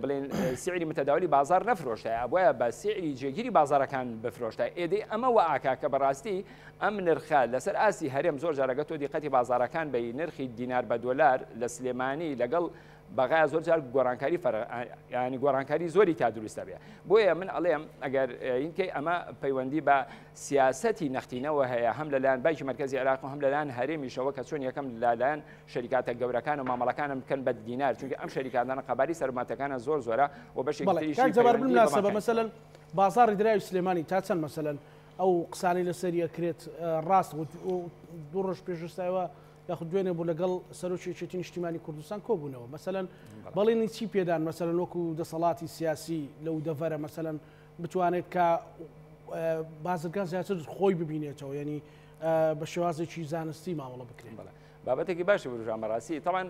بڵێن سعری متەداولی بازار نەفرۆشتە ئەوەیە بە سعری جێگیری بازارەکان بفرۆشتە ئێدەی ئەمەوە ئاکا کە بەڕاستی ئەم نرخە لەسەر ئاسی هەرێم زۆر جارەگە تۆ دیقەتی بازارەکان بە نرخی دینار بە دۆلار لە سلێمانی لەگەڵ بەغای زۆر جار گۆڕانکاری ینی گۆڕانکاری زۆری تا دروستە بێ بۆیە من ئەڵێم ئەگەر اینکەی ئەمە پەیوەندی بە سیاسەتی نەختینەوە هەیە هەم لەلایەن بانکی مرکزی عێراق و هەم لەلایەن هەرێمیشەوە کە چۆن یەکەم لەلایەن شەریکاتە گەورەکان و مامەڵەکانم بکەن بە دینار چونکە ئەم شەریکاتانە قەباری سەرماتەکانە زۆر زۆرە و بەشێکی مثلا بازاری دراوی سلێمانی تا چەند مثلا ئەو قسانی لەسەری ئەکرێت ڕاست دوو ڕۆژ پێشستایەوە یاخود دوێنێ بوو لەگەڵ سەرۆکیەتی نیشتیمانی کوردستان کۆبوونەوە مثلا بەڵێنی چی پێدان مثلا وەکو دەسەڵاتی سیاسی لەو دەڤەرە مثلا بتوانێت کە بازرگان زیاتر خۆی ببینێتەوە ینی بە شێوازێکی زانستی مامەڵە بکرێن بابەتێکی باشە بژامەڕاستی تاوان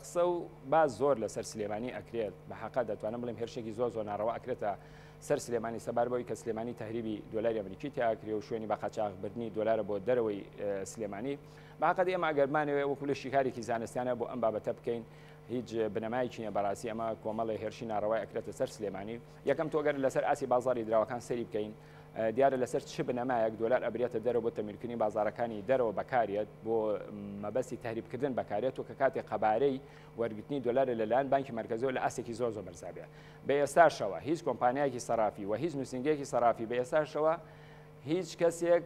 قسە و باز زۆر لەسەر سلێمانی ئەکرێت بە حەقا دەتوانم بڵێم هێرشێکی زۆر ناڕەوە ئەکرێتە سەر سلێمانی سەبار بەوەی کە سلێمانی تەهریبی دۆلاری ئەمریکی تیاکرێ و شوێنی بە قاچاغبردنی دۆلارە بۆ دەرەوەی سلێمانی باقەت ئێمە ئەگەرمانەوە وەکو لە شیکارێکی زانستیانە بۆ ئەم بابەتە بکەین هیچ بنەمایکی نیە بەڕاستی ئەمە کۆمەڵی هێرشی ناڕەوای ئەکرێتە سەر سلێمانی یەکەم تۆگەر لەسەر ئاسی بازاری دراوەکان سەری بکەین دیارە لەسەر چ بنەمایەک دۆلار ئەبرێتە دەرەوە بۆ تەمیرکردنی بازارەکانی دەرەوە بەکارێت بۆ مەبەستی تەهریبکردن بەکارێت و کە کاتێک قەبارەی وەرگرتنی دۆلارە لەلایەن بانکی مرکزیەوە لە ئاسێکی زۆر بەرزابێ بە ئێستاشەوە هیچ کۆمپانیایەکی سەرافی و هیچ نووسنگەیەکی سەرافی بە ئێستاشەوە هیچ کەسێک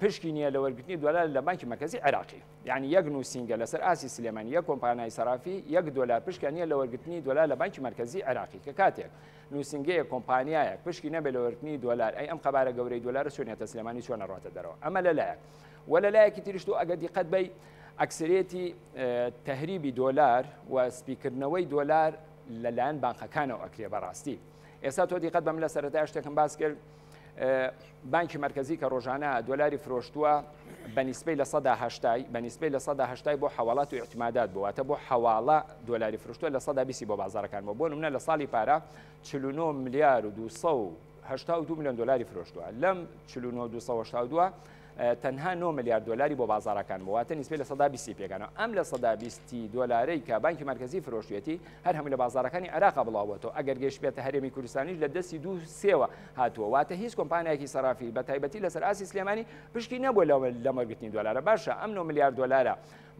پشکی نییە لە وەرگرتنی دۆلار لە بانکی مرکزی عێراقی یعنی یەک نووسنگە لەسەر ئاسی سلێمانی یەک کۆمپانیای سەرافی $1 پشکە نییە لە وەرگرتنی دۆلار لە بانکی مرکزی عێراقی کە کاتێک نووسنگەیە کۆمپانیایە پشکی نەبێ لە وەرگرتنی دۆلار ئەی ئەم قەبارە گەورەی دۆلار چۆنێتە سلێمانی چۆن ڕاتە دەرەوە ئەمە لەلایەک و لەلایەکی تریشت و ئەگەر دیقەت بەی ئەکسرێتی تەهریبی دۆلار و سپیکردنەوەی دۆلار لەلایەن بانقەکانەوە ئەکرێ بەڕاستی ئێستا تۆ دیقەت بەم لە سەرەتای شتێکم باس کرد بانکی مرکزی کە ڕۆژانە دۆلاری فرۆشتووە بەنیسبەی لە 180 بەنیسبەی لە 180 بۆ حواڵات و اعتمادات بوواتە بۆ حواڵە دۆلاری فرۆشتووە لە 120 بۆ بازارەکان بۆ نمونە لە ساڵی پارە 49 ملیار و 282 میلیۆن دۆلاری فرۆشتووە لەم 49 تەنها 9 ملیار دۆلاری بۆ بازارەکان بواتە نیسبەی لە 120 پێکانەوە ئەم لە 120 دۆلارەی کە بانکی مرکزی فرۆشتوێتی هەر هەموو لە بازارەکانی عێراق بڵاوەتەوە ئەگەر گەشت بێتە هەرێمی کوردستانیش لە دەستی 2-3 هاتووە واتە هیچ کۆمپانیایەکی سەرافی بە تایبەتی لەسەر ئاسی سلێمانی پشکی نەبووە لە وەرگرتنی دۆلارە باشە ئەم 9 ملیار دۆلارە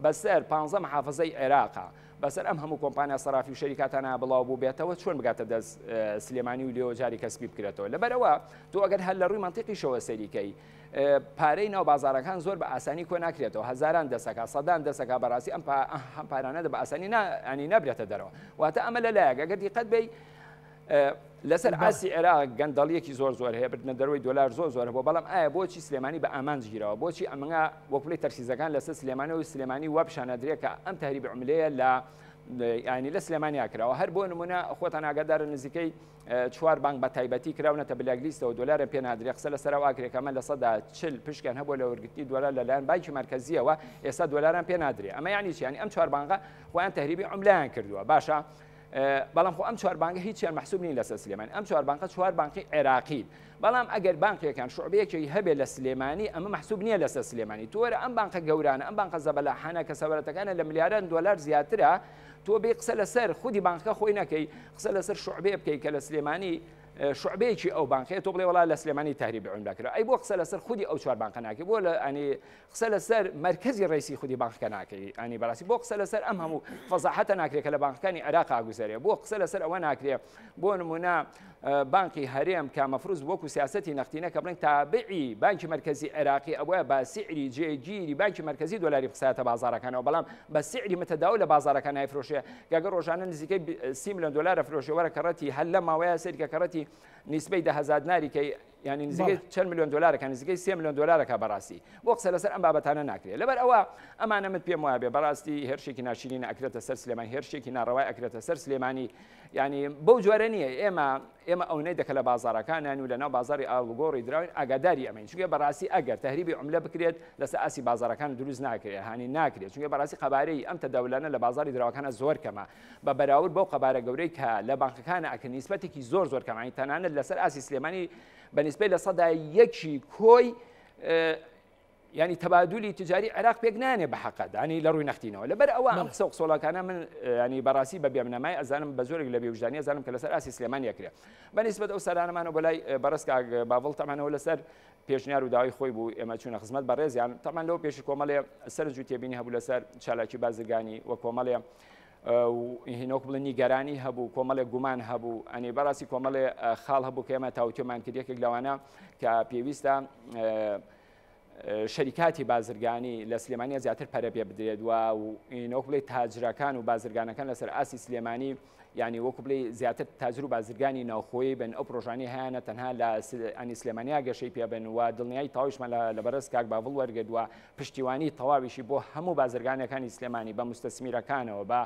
بەسەر 15 محافظەی عێراقا بەسەر ئەم هەموو کۆمپانیا سەرافی و شەریکاتانە بڵاو بوو بێتەوە چۆن بگاتە دەست سلێمانی و لێوە جاری کەسبی بکرێتەوە لەبەرەوە تۆ ئەگەر هەر لە ڕووی منتیقیشەوە سەریکەی پارەی ناو بازارەکان زۆر بە ئاسانی کۆ ناکرێتەوە هەزاران دەسەکە سەدان دەسەکە بەڕاستی ئەم پارانەدا بە ئاسانی ئەنی نەبرێتە دەرەوە واتە ئەمە لەلایەک ئەگەر دیقەت بێ لەسەر ئاسی عێراق گەندەڵیەکی زۆر هەیە بردنە دەروی دۆلار زۆر بۆ بەڵام ئایا بۆچی سلێمانی بە ئامان گیرەوە بۆچی ئەمەنگا وەکوڵی تەرسیزەکان لەسەر سلێمانی و سلێمانی وەپشانە درێکە ئەم تەهریبی عملەیە لە ینی لە سلێمانی کراوە هەر بۆ نمونە خۆتان ئاگادارە نزیکەی 4 بانک بە تایبەتی کراونەتە بلاگلیستەوە دۆلارە پێ نادرێ قسە لەسەر ئاکرێکەمە لە 140 پشکیان هەبوو لە وەرگرتنی دۆلار لەلایەن بانکی مرکزیەوە ئێستا دۆلاران پێ نادرێ ئەمە یعنی چی ینی ئەم 4 بانکە خۆیان تەهریبی عملەیان کردووە باشە بەڵام خۆ ئەم 4 بانکە هیچیان محسوب نین لەسەر سلێمانی ئەم 4 بانکە 4 بانکی عێراقی بەڵام ئەگەر بانکێکان شعبەیەکی هەبێ لە سلێمانی ئەمە محسوب نییە لەسەر سلێمانی تۆرە ئەم بانکە گەورانە ئەم بانکە زەبەلاحانە کە سەبارەتەکانە لە ملیاران دۆلار زیاترە تۆ بێ قسە لەسەر خودی بانکە خۆی نەکەی قسە لەسەر شعبێ بکەی کە لە سلێمانی شعبەیەکی ئەو بانکێت تۆ بڵێ وڵا لە سلێمانی تەهریبی عملەکرا ئەی بۆ قسە لەسەر خودی ئەو 4 بانکە ناکەی بۆ لە ئەنی قسە لەسەر مرکزی ڕئیسی خودی بانکەکە ناکەی ئەنی بەڕاستی بۆ قسە لەسەر ئەم هەموو فەزاحەتە ناکرێت کە لە بانکەکانی عێراق ئاگوزارێ بۆ قسە لەسەر ئەوە ناکرێت بۆ نمونە بانکی هەرێم کە مەفروض وەکو سیاسەتی نەختینە کە بڵێن تابعی بانکی مرکزی عێراقی ئەوە بە سعری جێگیری بانکی مرکزی دۆلاری قسەتە بازارەکانەوە بەڵام بە سعری متەداول لە بازارەکان نایفرۆشێ گەگە ڕۆژانە نزیکەی 30 میلیۆن دۆلار فرۆشێ وەرە کەڕەتی هەل لە ماوەیە سەریکە کەڕەتی نیسبەی 10,000 دیناری کە يعني نزیکەی 40 ملیۆن دلارێک نزیکەی 3 ملیۆن دلارێکە بەڕاستی بۆ قسە لەسەر ئەم بابەتانە ناکرێت لەبەر ئەوە ئەمانە من پێم وایە بێ بەڕاستی هێرشێکی ناشرین ئەکرێتە سەر سلێمانی هێرشێکی ناڕەوای ئەکرێتە سەر سلێمانی ینی بەو جوارە نییە ئێمە ئەوەی دەکە لە بازارەکانیان و لەناو بازاری ئاڵوگۆڕی دراوین ئاگاداری ئەمەین چونکە بەڕاستی ئەگەر تەهریبی عملە بکرێت لەسەر ئاسی بازارەکان دروست ناکرێت هانی ناکرێت چونکە بەڕاستی قەبارەی ئەم تەداولانە لە بازاری دراوەکانە زۆر کەمە بە بەراورد بەو قەبارە گەورەی کە لە بانکەکانە ئەکە نیسبەتێکی زۆر کەمانی تەنانەت لەسەر ئاسی سلێمانی بەنسبەی لە سەدا یەکی کۆی ینی تەبادولی تجاری عێراق پێک نانێ بە حەقەت ینی لە ڕووی نەختینەوە لەبەر ئەوە ئەم قسە و قسۆڵەکانە من ینی بەڕاستی بە بێمنەمای ئەزانم بە زۆرێک لە بێوجدانی ئەزانم کە لەسەر ئاسی سلێمان یەکرێت بەنسبەت ئەو سەرانەمانە بۆ لای بەڕست باڤڵ تەمانەوە لەسەر پێشنیار و داوای خۆی بوو ئێمە چوونە خزمەت بەڕێزیان تەمان لەوە پێشی کۆمەڵێ سەرنج و تێبینی هەبوو لەسەر چالاکی بازرگانی وە کۆمەڵێ هینۆک بڵێ نیگەرانی هەبوو کۆمەڵێ گومان هەبوو ئەنی بەڕاستی کۆمەڵێ خاڵ هەبوو کە ئێمە تاوتێمان کرد یەکێک لەوانە کە پێویستە شەریکاتی بازرگانی لە سلێمانیە زیاتر پەرە پێ بدرێت و ئینۆک بڵێ تاجرەکان و بازرگانەکان لەسەر ئاسی سلێمانی ینی وەکو بڵێ زیاتر تاجر و بازرگانی ناوخۆیی بن ئەو پرۆژانی هیانە تەنها لە ئەنی سلێمانیا گەشەی پێبن و دڵنیایی تەواویشمان لە بەرز کاک باڤڵ وەرگرت و پشتیوانی تەواویشی بۆ هەموو بازرگانەکانی سلێمانی بە مستەسمیرەکانەوە بە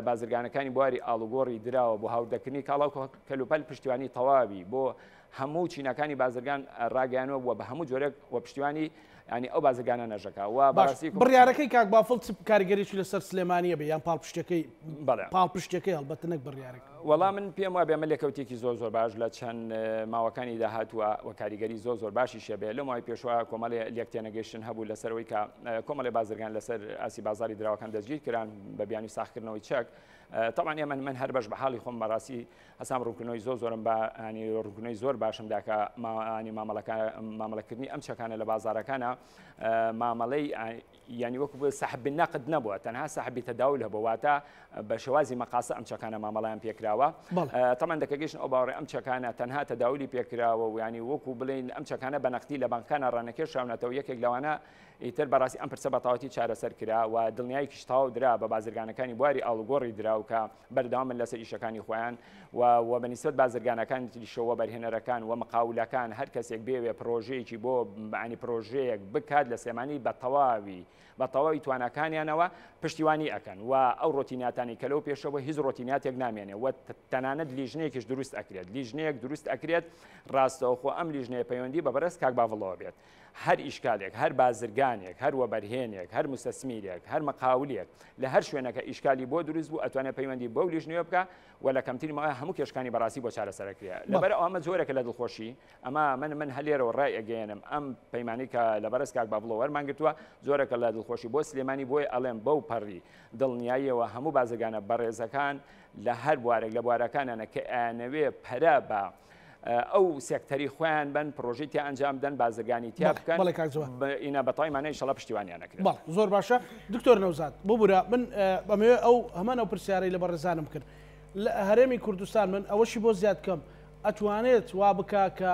بازرگانەکانی بواری ئاڵوگۆڕی دراوە بۆ هاوردەکردنی کاڵاو کەلوپەل پشتیوانی تەواوی بۆ هەموو چینەکانی بازرگان ڕاگەیانەوە و بە هەموو جۆرێک و پشتیوانی ینی ئەو بازرگانە نەژەکە و بەڕاستی بڕیارەکەی کاک باڤڵ کاریگەریی لەسەر سلێمانیە بێ یان پاڵپشتەکەی پاڵپشتەکەی هەڵبەتە نەک بڕیارێک وەڵام من پێم وایە بێمە لێکەوتێکی زۆر باش لە چەند ماوەکانی داهاتووە و کاریگەری زۆر باشی شێبێ لەم وای پێشوە کۆمەڵێ لێکتێنەگەیشتن هەبوو لەسەرەوەی کە کۆمەڵێ بازرگان لەسەر ئاسی بازاری دراوەکان دەستگیر کران بە بیانی ساختکردنەوەی چەک طبعا من هەر بەش بە حاڵی خۆم بەڕاستی هەسام ڕوونکردنەوەی زۆرم بە ینی ڕوونکردنەوەی زۆر باشم داکە ینی مامەڵەکردنی ئەم چەکانە لە بازارەکانە مامەڵەی ینی وەکو بە سەحب نەقد نەبووە تەنها سەحبی تەداول هەبوو واتە بە شێوازی مەقاسە ئەم چەکانە مامەڵەیان پێکراوە طبعا دەکەگەیشتن ئەو باوەڕێ ئەم چەکانە تەنها تەداولی پێکراوە و ینی وەکو بڵێن ئەم چەکانە بە نەقدی لە بانکانە ڕانەکێشراونەتەوە یەکێک لەوانە ئیتر بەڕاستی ئەم پرسە بەتەواوەتی چارەسەر کرا و دڵنیایی کشتاو درا بە بازرگانەکانی بواری ئاڵوگۆڕی درا و کە بەردەوام من لەسەر ئیشەکانی خۆیان و بەنسبەت بازرگانەکانی تریشەوە بەرهێنەرەکان و مقاولەکان هەر کەسێک بێوێ پرۆژەیەکی بۆ عنی پرۆژەیەک بکات لە سلێمانی بە تەواوی توانەکانیانەوە پشتیوانی ئەکەن و ئەو ڕۆتیناتانی کە لەو پێشەوە هیچ ڕۆتیناتێک نامێنێ و تەنانەت لیژنەیەکیش دروست ئەکرێت لیژنەیەک دروست ئەکرێت ڕاستەوخۆ ئەم لیژنەیە پەیوەندی بە بەرز کاک باڤڵەوە بێت هەر ئیشکالێک هەر بازرگانێک هەر وەبەرهێنێک هەر مستەسمیرێک هەر مەقاولێک لە هەر شوێنەکە ئیشکالی بۆ دروست بوو ئەتوانێت پەیوەندی بەو لیژنەوە بکە و لە کەمترین ماوەیە هەموو کێشەکانی بەڕاستی بۆ چارەسەرکرێت لەبەر ئەمە جۆرێکە لە دڵخۆشی ئەمە من هەلێرەوە ڕای ئەگەێنم ئەم پەیمانەی کە لە بەرز کاک باڤڵەوە وەرمان گرتووە زۆرێکە لە دڵخۆشی بۆ سلێمانی بۆی ئەڵێم بەو پەڕی دڵنیاییەوە هەموو بازرگانە بەڕێزەکان لە هەر بوارێک لە بوارەکانانە کە ئەنەوێ پەرە بە ئەو سێکتەری خۆیان بن پرۆژەی تیا ئەنجام دەن بازرگانی تیا بکەن ئینە بەتاوایمانە ئینشەڵا پشتیوانیان نەکرێت زۆر باشە دکتۆر نەوزاد ببوورە من بەمەوێ ئەو هەمان ئەو پرسیارەی لە بەڕێزانم کرد لە هەرێمی کوردستان من ئەوەشی بۆ زیاد کەم ئەتوانێت وا بکە کە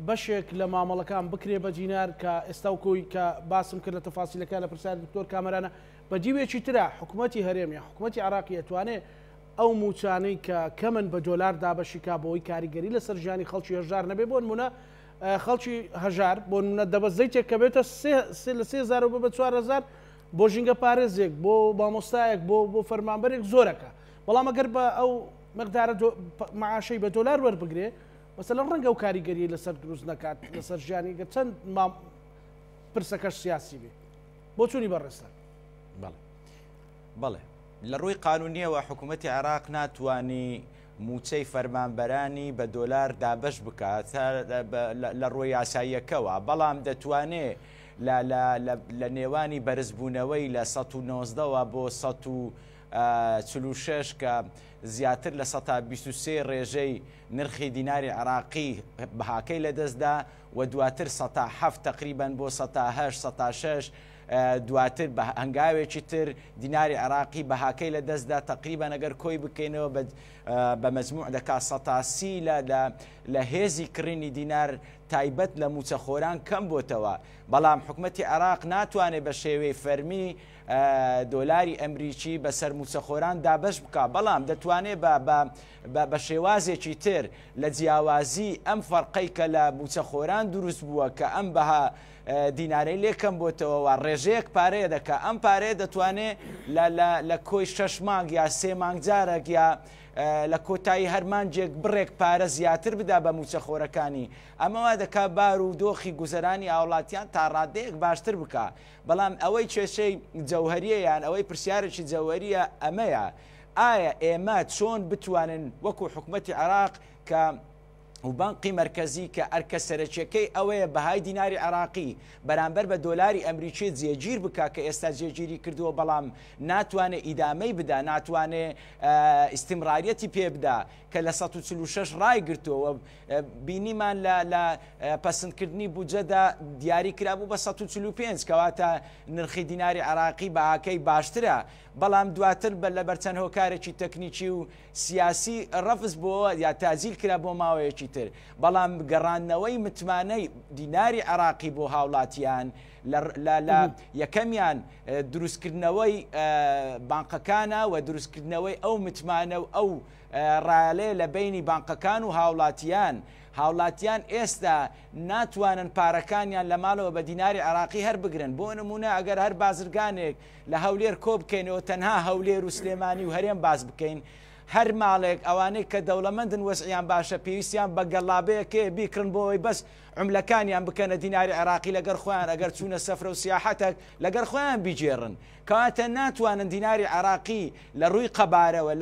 بەشێک لە مامەڵەکان بکرێ بە جینار کە ئێستا و کۆی کە باسم کرد لە تەفاسیلەکە لە پرسیار دکتۆر کامەرانە بە جیبێکی ترە حکوومەتی هەرێمی حکوومەتی عراقی ئەتوانێت ئەو موچانەی کە کەمن بە دۆلار دابەشیکا بۆی کاریگەری لەسەر ژیانی خەڵکی هەژار نەبێ بۆ نمونە خەڵکی هەژار بۆ نمونە دەبەزەیتێک کە بێتە لە 3000 بە 4000 بۆ ژینگە پارێزێک بۆ مامۆستایەک بۆ فەرمانبەرێک زۆرەکە بەڵام ئەگەر بە ئەو مەقدارە معاشەی بە دۆلار وەربگرێ مەسەلەن ڕەنگە و کاریگەری لەسەر دروست نەکات لەسەر ژیانی گە چەند پرسەکەش سیاسی بێ بۆ چوونی بەڕێستا بەڵێ لە ڕووی قانونیەوە حکوومەتی عێراق ناتوانی موچەی فەرمانبەرانی بە دۆلار دابش بکات لە ڕۆی یاساییەکەوە بەڵام دەتوانێت لە نێوانی بەرزبوونەوەی لە 1990ەوە بۆ 146 کە زیاتر لە 123 ڕێژەی نرخی دیناری عراقی بەهاکەی لەدەستدا و دواتر 107 تقریبان بۆ 106 دواتر بە هەنگاوێکی تر دیناری عراقی بەهاکەی لەدەستدا تقریبان ئەگەر کۆی بکەینەوە بە مەجموع دەکات 130 لە هێزی کڕینی دینار تایبەت لە موچەخۆران کەم بۆتەوە بەڵام حکوومەتی عێراق ناتوانێت بە شێوەی فەرمی دۆلاری ئەمریکی بەسەر موچەخۆران دابەش بکە بەڵام دەتوانێت بە شێوازێکی تر لە جیاوازی ئەم فەرقەی کە لە موچەخۆران دروست بووە کە ئەم بەها دینارەی لێکەم بۆتەوەەوە ڕێژەیەک پارەیە دەکە ئەم پارەیە دەتوانێت لە کۆی 6 مانگ یا 3 مانگ جارێک یا لە کۆتایی هەرمانجێک بڕێک پارە زیاتر بدا بە موچەخۆرەکانی ئەمەوە دەکا بار و دۆخی گوزەرانی هاوڵاتیان تا ڕادەیەک باشتر بکە بەڵام ئەوەی کێشەی جەوهریە یان ئەوەی پرسیارێکی جەوهریە ئەمەیە ئایا ئێمە چۆن بتوانن وەکو حکوومەتی عێراق کە و بانقی مرکزی کە ئەرکە سەرچیەکەی ئەوەیە بەهای دیناری عراقی بەرامبەر بە دۆلاری ئەمریکی جێگیر بکە کە ئێستا جێگیری کردووە بەڵام ناتوانێت ئیدامەی بدا ناتوانێت ئیستیمڕاریەتی پێ بدا کە لە 146 ڕای گرتووە بینیمان لە پەسەندکردنی بودجەدا دیاری کرابوو بە 145 کەواتە نرخی دیناری عراقی بەهاکەی باشترە بەڵام دواتر لە بەرچەند هۆکارێکی تەکنیکی و سیاسی ڕەفز بۆ یا تازیل کرا بۆ ماوەیەکی تر بەڵام گەڕانەوەی متمانەی دیناری عراقی بۆ هاوڵاتیان لە یەکەمیان دروستکردنەوەی بانقەکانە و دروستکردنەوەی ئەو متمانە و ئەو ڕالێ لە بینی بانقەکان و هاوڵاتیان ئێستا ناتوانن پارەکانیان لە ماڵەوە بە دیناری عراقی هەر بگرن بۆ نمونە ئەگەر هەر بازرگانێک لە هەولێر کۆ بکەینەوە تەنها هەولێر و سلێمانی و هەرێم باز بکەین هەر ماڵێک ئەوانەی کە دەوڵەمەندن وەسعیان باشە پێویستیان بە گەڵابەیەکێ بیکڕن بۆەوەی بەس عملەکانیان بکەنە دیناری عراقی لەگەر خۆیان ئەگەر چوونە سەفرە و سیاحەتێک لەگەر خۆیان بیجێڕن کەواتە ناتوانن دیناری عراقی لە ڕووی قەبارەوە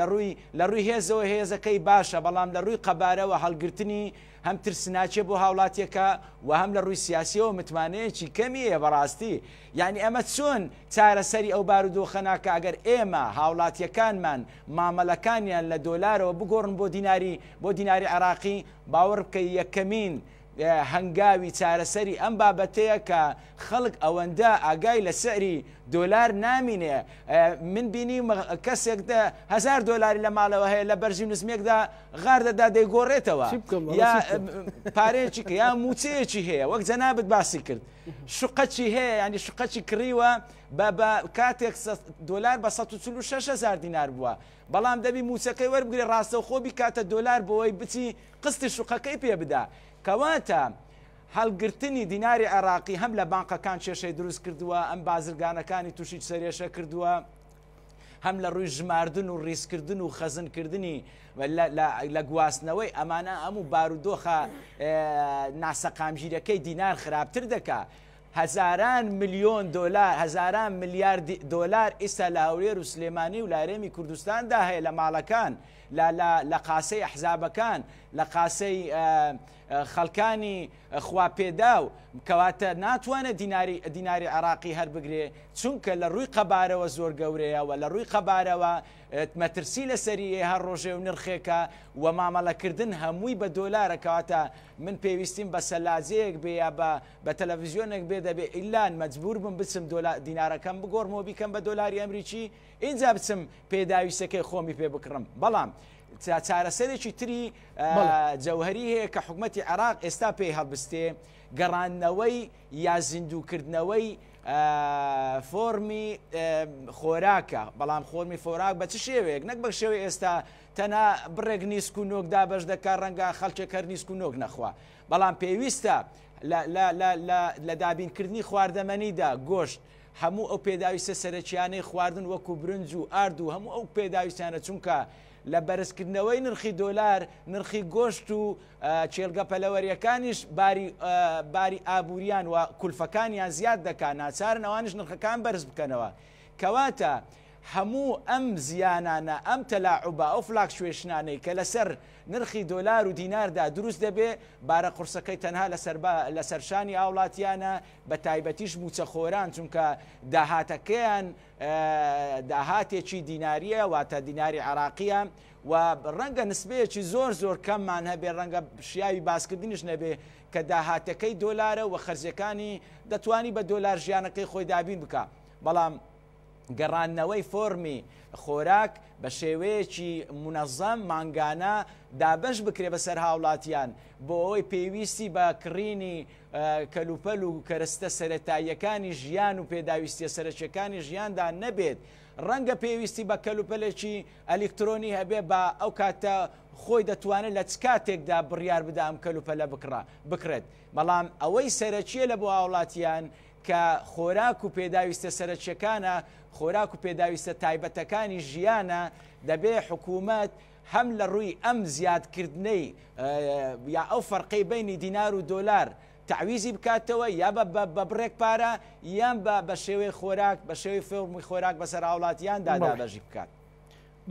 لە ڕووی هێزەوە هێزەکەی باشە بەڵام لە ڕووی قەبارەوە هەڵگرتنی هەم ترسناچێ بۆ هاوڵاتیەکە و هەم لە ڕووی سیاسیەوە متمانەیەکی کەمیە بەڕاستی یعنی ئەمە چۆن چارەسەری ئەو بارودۆخەناکە ئەگەر ئێمە هاوڵاتیەکانمان مامەلەکانیان لە دۆلارەوە بگۆڕن بۆ دیناری عراقی باوەڕ بکەی یەکەمین هەنگاوی چارەسەری ئەم بابەتەیە کە خەڵک ئەوەندە ئاگای لە سەری دۆلار نامینێ من بینی کەسێکدا 1000 دۆلاری لە ماڵەوە هەیە لە بەرزی نزمێکدا غار دەدا دەیگۆڕێتەوە یا پارەیەکی یا موچەیەکی هەیە وەک جەنابەت باسی کرد شوقەچی هەیە ینی شوقەچی کڕیوە بە کاتێک دۆلار بە 146,000 دینار بووە بەڵام دەبی موچەکەی وەربگرێ ڕاستەوخۆبی کاتە دۆلار بۆەوەی بچی قستی شوقەکەی پێ بدا کەواتە هەڵگرتنی دیناری عراقی هەم لە بانقەکان کێشەی دروست کردووە ئەم بازرگانەکانی تووشی سەرێشە کردووە هەم لە ڕووی ژماردن و ڕیزکردن و خەزنکردنی لە گواستنەوەی ئەمانە هەموو بارودۆخە ناسەقامگیرەکەی دینار خراپتر دەکا هەزاران ملیۆن دۆلار هەزاران میلیارد دۆلار ئێستا لە هەولێر و سلێمانی و لارێمی کوردستاندا هەیە لە ماڵەکان لە قاسەی ئەحزابەکان لە قاسەی خەڵکانی خواپێدا و کەواتە ناتوانێت دیناری عراقی هەر بگرێ چونکە لە ڕووی قەبارەوە زۆر گەورەیە و لە ڕووی قەبارەوە مەترسی لەسەری هەر ڕۆژێ و نرخێکە و مامەڵەکردن هەمووی بە دۆلارە کەواتە من پێویستیم بە سەلاجەیەک بێ یا بە تەلەڤیزیۆنێک بێ دەبێ ئیلان مەجبور بم بچم دینارەکەم بگۆڕمەوە بیکەم بە دۆلاری ئەمریکی اینجا بچم پێداویستەکەی خۆمی پێ بکڕم بەڵام چارەسەرێکی تری جەوهری هەیە کە حکوومەتی عێراق ئێستا پێی هەڵبستێ گەڕانەوەی یا زیندووکردنەوەی فۆرمی خۆراکە بەڵام خۆرمی خۆراک بە چ شێوەیەک نەک بە شێوەیە ئێستا تەنها بڕێک نیسک و نۆکدا بەش دەکات ڕەنگە خەڵکێک هەر نیسک و نۆک نەخوا بەڵام پێویستە لە دابینکردنی خواردەمەنیدا گۆشت هەموو ئەو پێداویستە سەرەکیانەی خواردن وەکو برنج و ئارد و هەموو ئەو پێداویستانە چونکە لە بەرزکردنەوەی نرخی دۆلار نرخی گۆشت و چێلگە پەلەوەریەکانیش باری ئابووریان و کولفەکانیان زیاد دەکات ناچارن ئەوانش نرخەکان بەرز بکەنەوە کەواتە هەموو ئەم زیانانە ئەم تەلاعوبە ئەو فلاکچوێشنانەی کە لەسەر نرخی دۆلار و دیناردا دروست دەبێ بارە قورسەکەی تەنها لە سەرشانی هاوڵاتیانە بە تایبەتیش موچەخۆران چونکە داهاتەکەیان داهاتێکی دیناریە واتە دیناری عراقیە و ڕەنگە نسبەیەکی زۆر کەممان هەبێ ڕەنگە شیاوی باسکردنیش نەبێ کە داهاتەکەی دۆلارە و خەرجەکانی دەتوانی بە دۆلار ژیانەکەی خۆی دابین بکە بەڵام گەڕانەوەی فۆرمی خۆراک بە شێوەیەکی منەظەم مانگانە دابش بکرێ بەسەر هاوڵاتیان بۆ ئەوەی پێویستی بە کڕینی کەلوپەل و کەرەستە سەرەتاییەکانی ژیان و پێداویستیە سەرچیەکانی ژیاندا نەبێت. ڕەنگە پێویستی بە کەلوپەلێکی ئەلکترۆنی هەبێ بە ئەو کاتە خۆی دەتوانێت لە چ کاتێکدا بڕیار بدا ئەم کەلوپەلە بکرێت. بەڵام ئەوەی سەرەکیە لە بۆ هاوڵاتیان کە خۆراک و پێداویستە سەرچیەکانە خۆراک و پێداویستە تایبەتەکانی ژیانە دەبێ حکوومەت هەم لە ڕووی ئەم زیادکردنەی یا ئەو فەرقەی بینی دینار و دۆلار تعویزی بکاتەوە یا بە بڕێک پارە یان بە شێوەی خۆراک بە شێوەی فێرمی خۆراک بەسەر هاوڵاتیان دادابەژی بکات.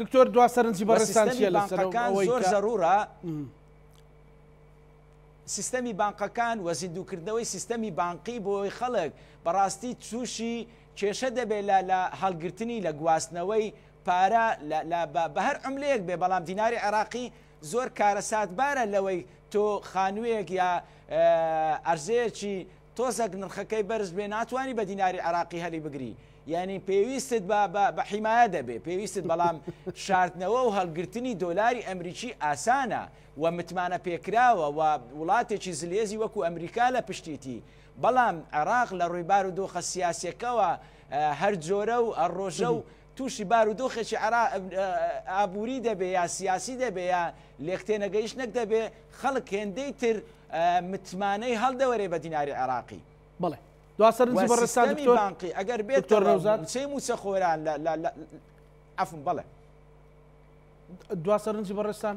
دکتۆر دوا سەرنجی بەڕێستان چیە بانقەکان زۆر زەرورە سیستەمی بانقەکان وە زیندووکردنەوەی سیستەمی بانقی بۆی خەڵک بەڕاستی تووشی کێشە دەبێت لە هەڵگرتنی لە گواستنەوەی پارە بە هەر عملەیەک بێ بەڵام دیناری عێراقی زۆر کارەساتبارە لەوەی تۆ خانوویەک یا ئەرزەیەکی تۆزەک نرخەکەی بەرز بێ ناتوانانی بە دیناری عێراقی هەلی بگری. یعنی پێویستت بە حیمایە دەبێ پێویستت بەڵام شاردنەوە و هەڵگرتنی دۆلاری ئەمریکی ئاسانە و متمانە پێکراوە و وڵاتێکی زلێزی وەکو ئەمریکا لە پشتیتی. بەڵام عێراق لە ڕووی بارودۆخە سیاسیەکەوە هەر جۆرە و ئەڕۆژە و تووشی بارودۆخێکی ئابووری دەبێ یا سیاسی دەبێ یا لێکتێنەگەیش نەک دەبێ خەڵک هێندەی تر متمانەی هەڵدەوەرێ بە دیناری عێراقی. بڵێ دوا سەرنجی بەڕێستان دکتۆر بانقی ئەگەر بێت چەی موچە خۆران عەفوم بڵێ دوا سەرنجی بەڕێستان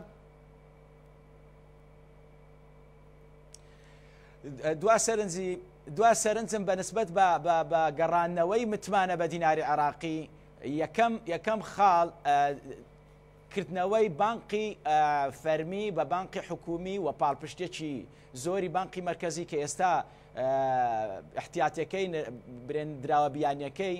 دوا سەرنجم بەنسبەت بە گەڕانەوەی متمانە بە دیناری عێراقی یەکەم خاڵ کردنەوەی بانقی فەرمی بە بانقی حکومی و پاڵپشتێکی زۆری بانقی مرکزی کە ئێستا احتیاتەکەی برێنراوە بیانیەکەی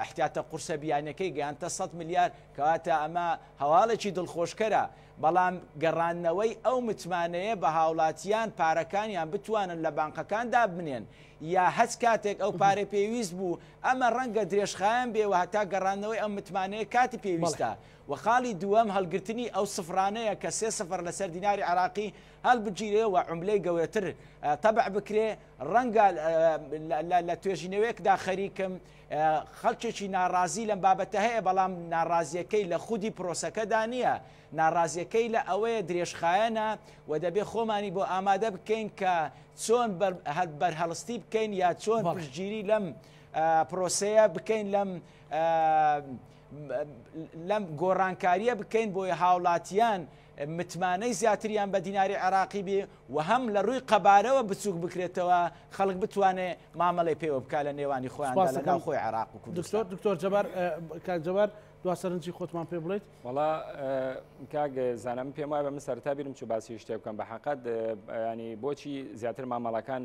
احتیاتە قورسە بیانەکەی گەیانتە 100 میلیارد کەواتە ئەمە هەواڵێکی دڵخۆشکەرە. بەڵام گەڕانەوەی ئەو متمانەیە بە هاوڵاتیان پارەکانیان بتوانن لە بانقەکاندا بنێن یا هەچ کاتێک ئەو پارە پێویست بوو ئەمە ڕەنگە درێژخایان بێ و هەتا گەڕانەوەی ئەم متمانەیە کاتی پێویستە. و خاڵی دووەم هەڵگرتنی ئەو سفرانەیە کە 3-0 لەسەر دیناری عێراقی هەڵبگیرێ و عملەی گەورەتر تەبع بکرێ ڕەنگە لە توێژینەوەیەکدا خەریکم خەڵکێکی ناڕازی لەم بابەتە هەیە بەڵام ناڕازیەکەی لە خودی پرۆسەکەدا نییە ناڕازیەکەی لە ئەوەیە درێژخایەنە و دەبێ خۆمانی بۆ ئامادە بکەین کە چۆن بەرهەڵستی بکەین یا چۆن پشتگیری لەم پرۆسەیە بکەین لەم گۆڕانکاریە بکەین بۆی هاوڵاتیان متمانەی زیاتریان بە دیناری عێراقی بێ و هەم لە ڕووی قەبارەوە بچووک بکرێتەوە خەڵک بتوانێت مامەڵی پێوە بکە لە نێوانی خۆیاندا لە ناو خۆی عێراق و کوردستان. دکتۆر جەبار دوا سەرنجی خۆتمان پێ بڵێیت. وەڵا کاک زانم پێم وایە بەمە سەرتا بیرم چوو باسی شتێ بکەم بە حەقەت ینی بۆچی زیاتر مامەڵەکان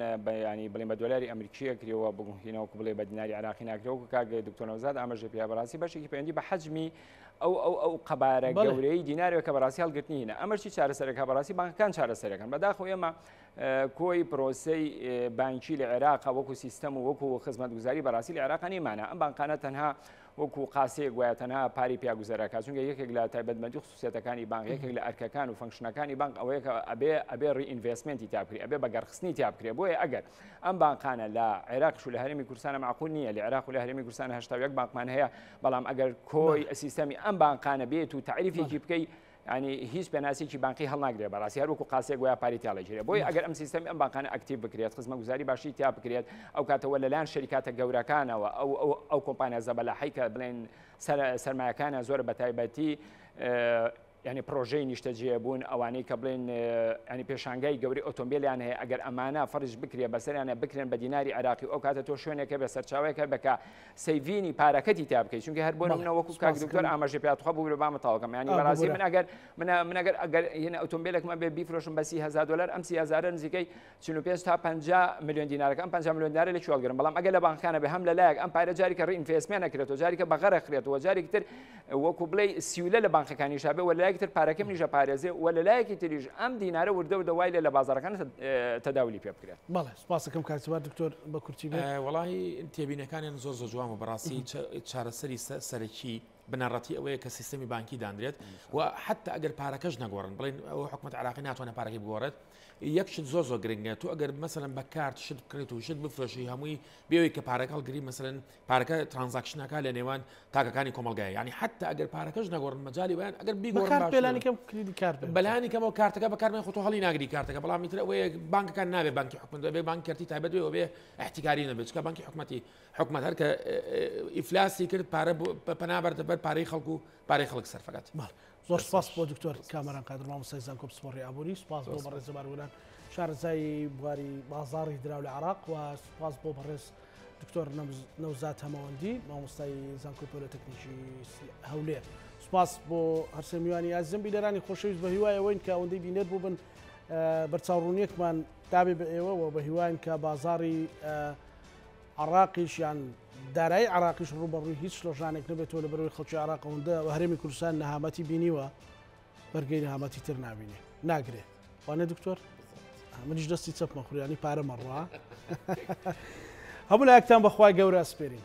ینی بڵێن بە دۆلاری ئەمریکیە کریەوە بگوهینەوەکو بڵێ بە دیناری عێراقی ناکرێەوە کاک دکتۆر نەوزاد ئاماژە پێیا بەڕاستی بەشێکی پەیوەندی بە حەجمی ئەو قەبارە گەورەی دیناریەوە کە بەڕاستی هەڵگرتنی هینە ئەمەشی چارەسەرەکە بەڕاستی بانکەکان چارەسەرەکەن بەداخۆ ئێمە کۆی پرۆسەی بانکی لە عێراق وەکو سیستەم و وەکو خزمەتگوزاری بەڕاستی لە عێراق نیمانە ئەم بانکانە تەنها وەکو قاسەیەک وایە تەنها پاری پیاگوزەرەکە چونکە یەکێک لە تایبەتمەندی خصوصیەتەکانی بانک یەکێک لە ئەرکەکان و فەنکشنەکانی بانک ئەوەیە کە ئەبێ ڕئینڤێستمنتی تابکرێ ئەبێ بەگەڕخستنی تابکرێ بۆیە ئەگەر ئەم بانکانە لە عێراقش و لە هەرێمی کوردستانە معقول نییە لە عێراق و لە هەرێمی کوردستان 81 بانکمان هەیە بەڵام ئەگەر کۆی سیستەمی ئەم بانکانە بێت و تعریفێکی بکەی ینی هیچ پێناسێکی بانقی هەڵناگرێت بەڕاستی هەروەکو قاسێک وایە پاری تاڵەگیرێت بۆی ئەگەر ئەم سیستەمی ئەم بانکانە ئەکتیو بکرێت خزمەتگوزاری باشی تیا بکرێت ئەو کاتەوە لەلایەن شەریکاتە گەورەکانەوە ئەو کۆمپانیا زەبەلاحی کە بڵێن سەرمایەکانە زۆر بەتایبەتی ینی پرۆژەی نیشتەجێبوون ئەوانەی کە بڵێن ینی پێشانگای گەوری ئۆتۆمبیلیان هەیە ئەگەر ئەمانە فەرج بکرێ بەسەریانە بکرێن بە دیناری عێراقی ئەو کاتە تۆ شوێنێکە بە سەرچاوەیەکە بکە سەیڤینی پارەکەتی تا بکەیت چونکە هەر بۆ نمونە وەکو کاک دکتۆر ئاماژە پێاتخوا بوو بە تاوەکەم ینی بەڕاستی من ئەگەر هێنە ئۆتۆمبیلێکمە بێ بیفرۆشم بە $30,000 ئەم $30,000 نزیکەی 45 تا 50 میلیۆن دینارەکە ئەم 50 میلیۆن دینار لە چوەڵگرن بەڵام ئەگەر لە بانکانە بێ هەم لەلایەک ئەم پارە جاریکە ڕئینڤێستمنت نەکرێتەوە جاریکە بەغەرە خرێتەوە جارێکی تر وەکو بڵێ سیولە لە بانکەکانی شابێ و لایەکی تر پارەکەم نیژە پارێزێ و لە لایەکی تریژ ئەم دینارە وردە وای لە بازارەکان تەداولی پێ بکرێت. بەڵێ سپاسەکەم کاتیبار دکتۆر بە کورتی بێ. وەڵی تێبینەکانیان زۆر جوان و بەڕاستی چارەسەری سەرەکی بنەڕەتی ئەوەیە کە سیستەمی بانکی دانرێت و حتا ئەگەر پارەکەش نەگۆڕن بڵێن ئەو حکومەت عراقی ناتوانێت پارەکەی بگۆڕێت یەک شت زۆر گرنگە تو ئەگەر مەسەلەن بە کارت شت بکرێت و شت بفرۆشی هەمووی بێەوەی کە پارەکە هەڵگری مەسەلەن پارەکە ترانزاکشنەکە لە نێوان تاکەکانی کۆمەلگایە ینی حتا ئەگەر پارەکەش نەگۆڕن مەجای ویان ئەگەر بیگۆڕن بەلانی کەم کلیدی کارت بەلانی کەمەوە کارتەکە بەکارمە خۆ هەڵی ناگری کارتەکە بەڵام میتر ئەوەیە بانکەکان نابێت بانکی حکومت بێ بانکەرتی تایبەت بێ بێ احتیکاری نەبێت چکە بانکی حکومەت هەر کە ئیفلاسی کرد پارە پەنابەردە بەر پارەی خەڵکو پارەی خەڵک سەرفەکەت. زۆر سپاس بۆ دکتۆر کامەران قادر مامۆستای زانکۆ پسپۆڕی ئابووری سپاس بۆ بەڕێز زەبارگولان شارەزای بواری بازاڕی دراو لە عراق و سپاس بۆ بەڕێز دکتۆر نەوزات هەمەوەندی مامۆستای زانکۆ پۆلۆتەکنیکی هەولێر. سپاس بۆ هەرسێ میوانی ئازم بیلەرانی خۆشەویست بە هیوایەوەین کە ئەوەندەی بینێت بوو بن بەرچاوڕوونیەکمان دابێ بە ئێوە و بە هیوایان کە بازاڕی عراقیش یان دارایی عراقیش ڕوبەڕووی هیچ شلۆژانێک نەبێتەوە لە بەرەوەی خەڵکی عراق ئەوەندە و هەرێمی کوردستان نەهامەتی بینیوە بەرگەی نەهامەتی تر نابینێ ناگرێت وانە دکتۆر منیش دەستی چەپمە خوریانی پارە مەڕوا هەموو لایەکتان بەخوای گەورە ئەسپێرین.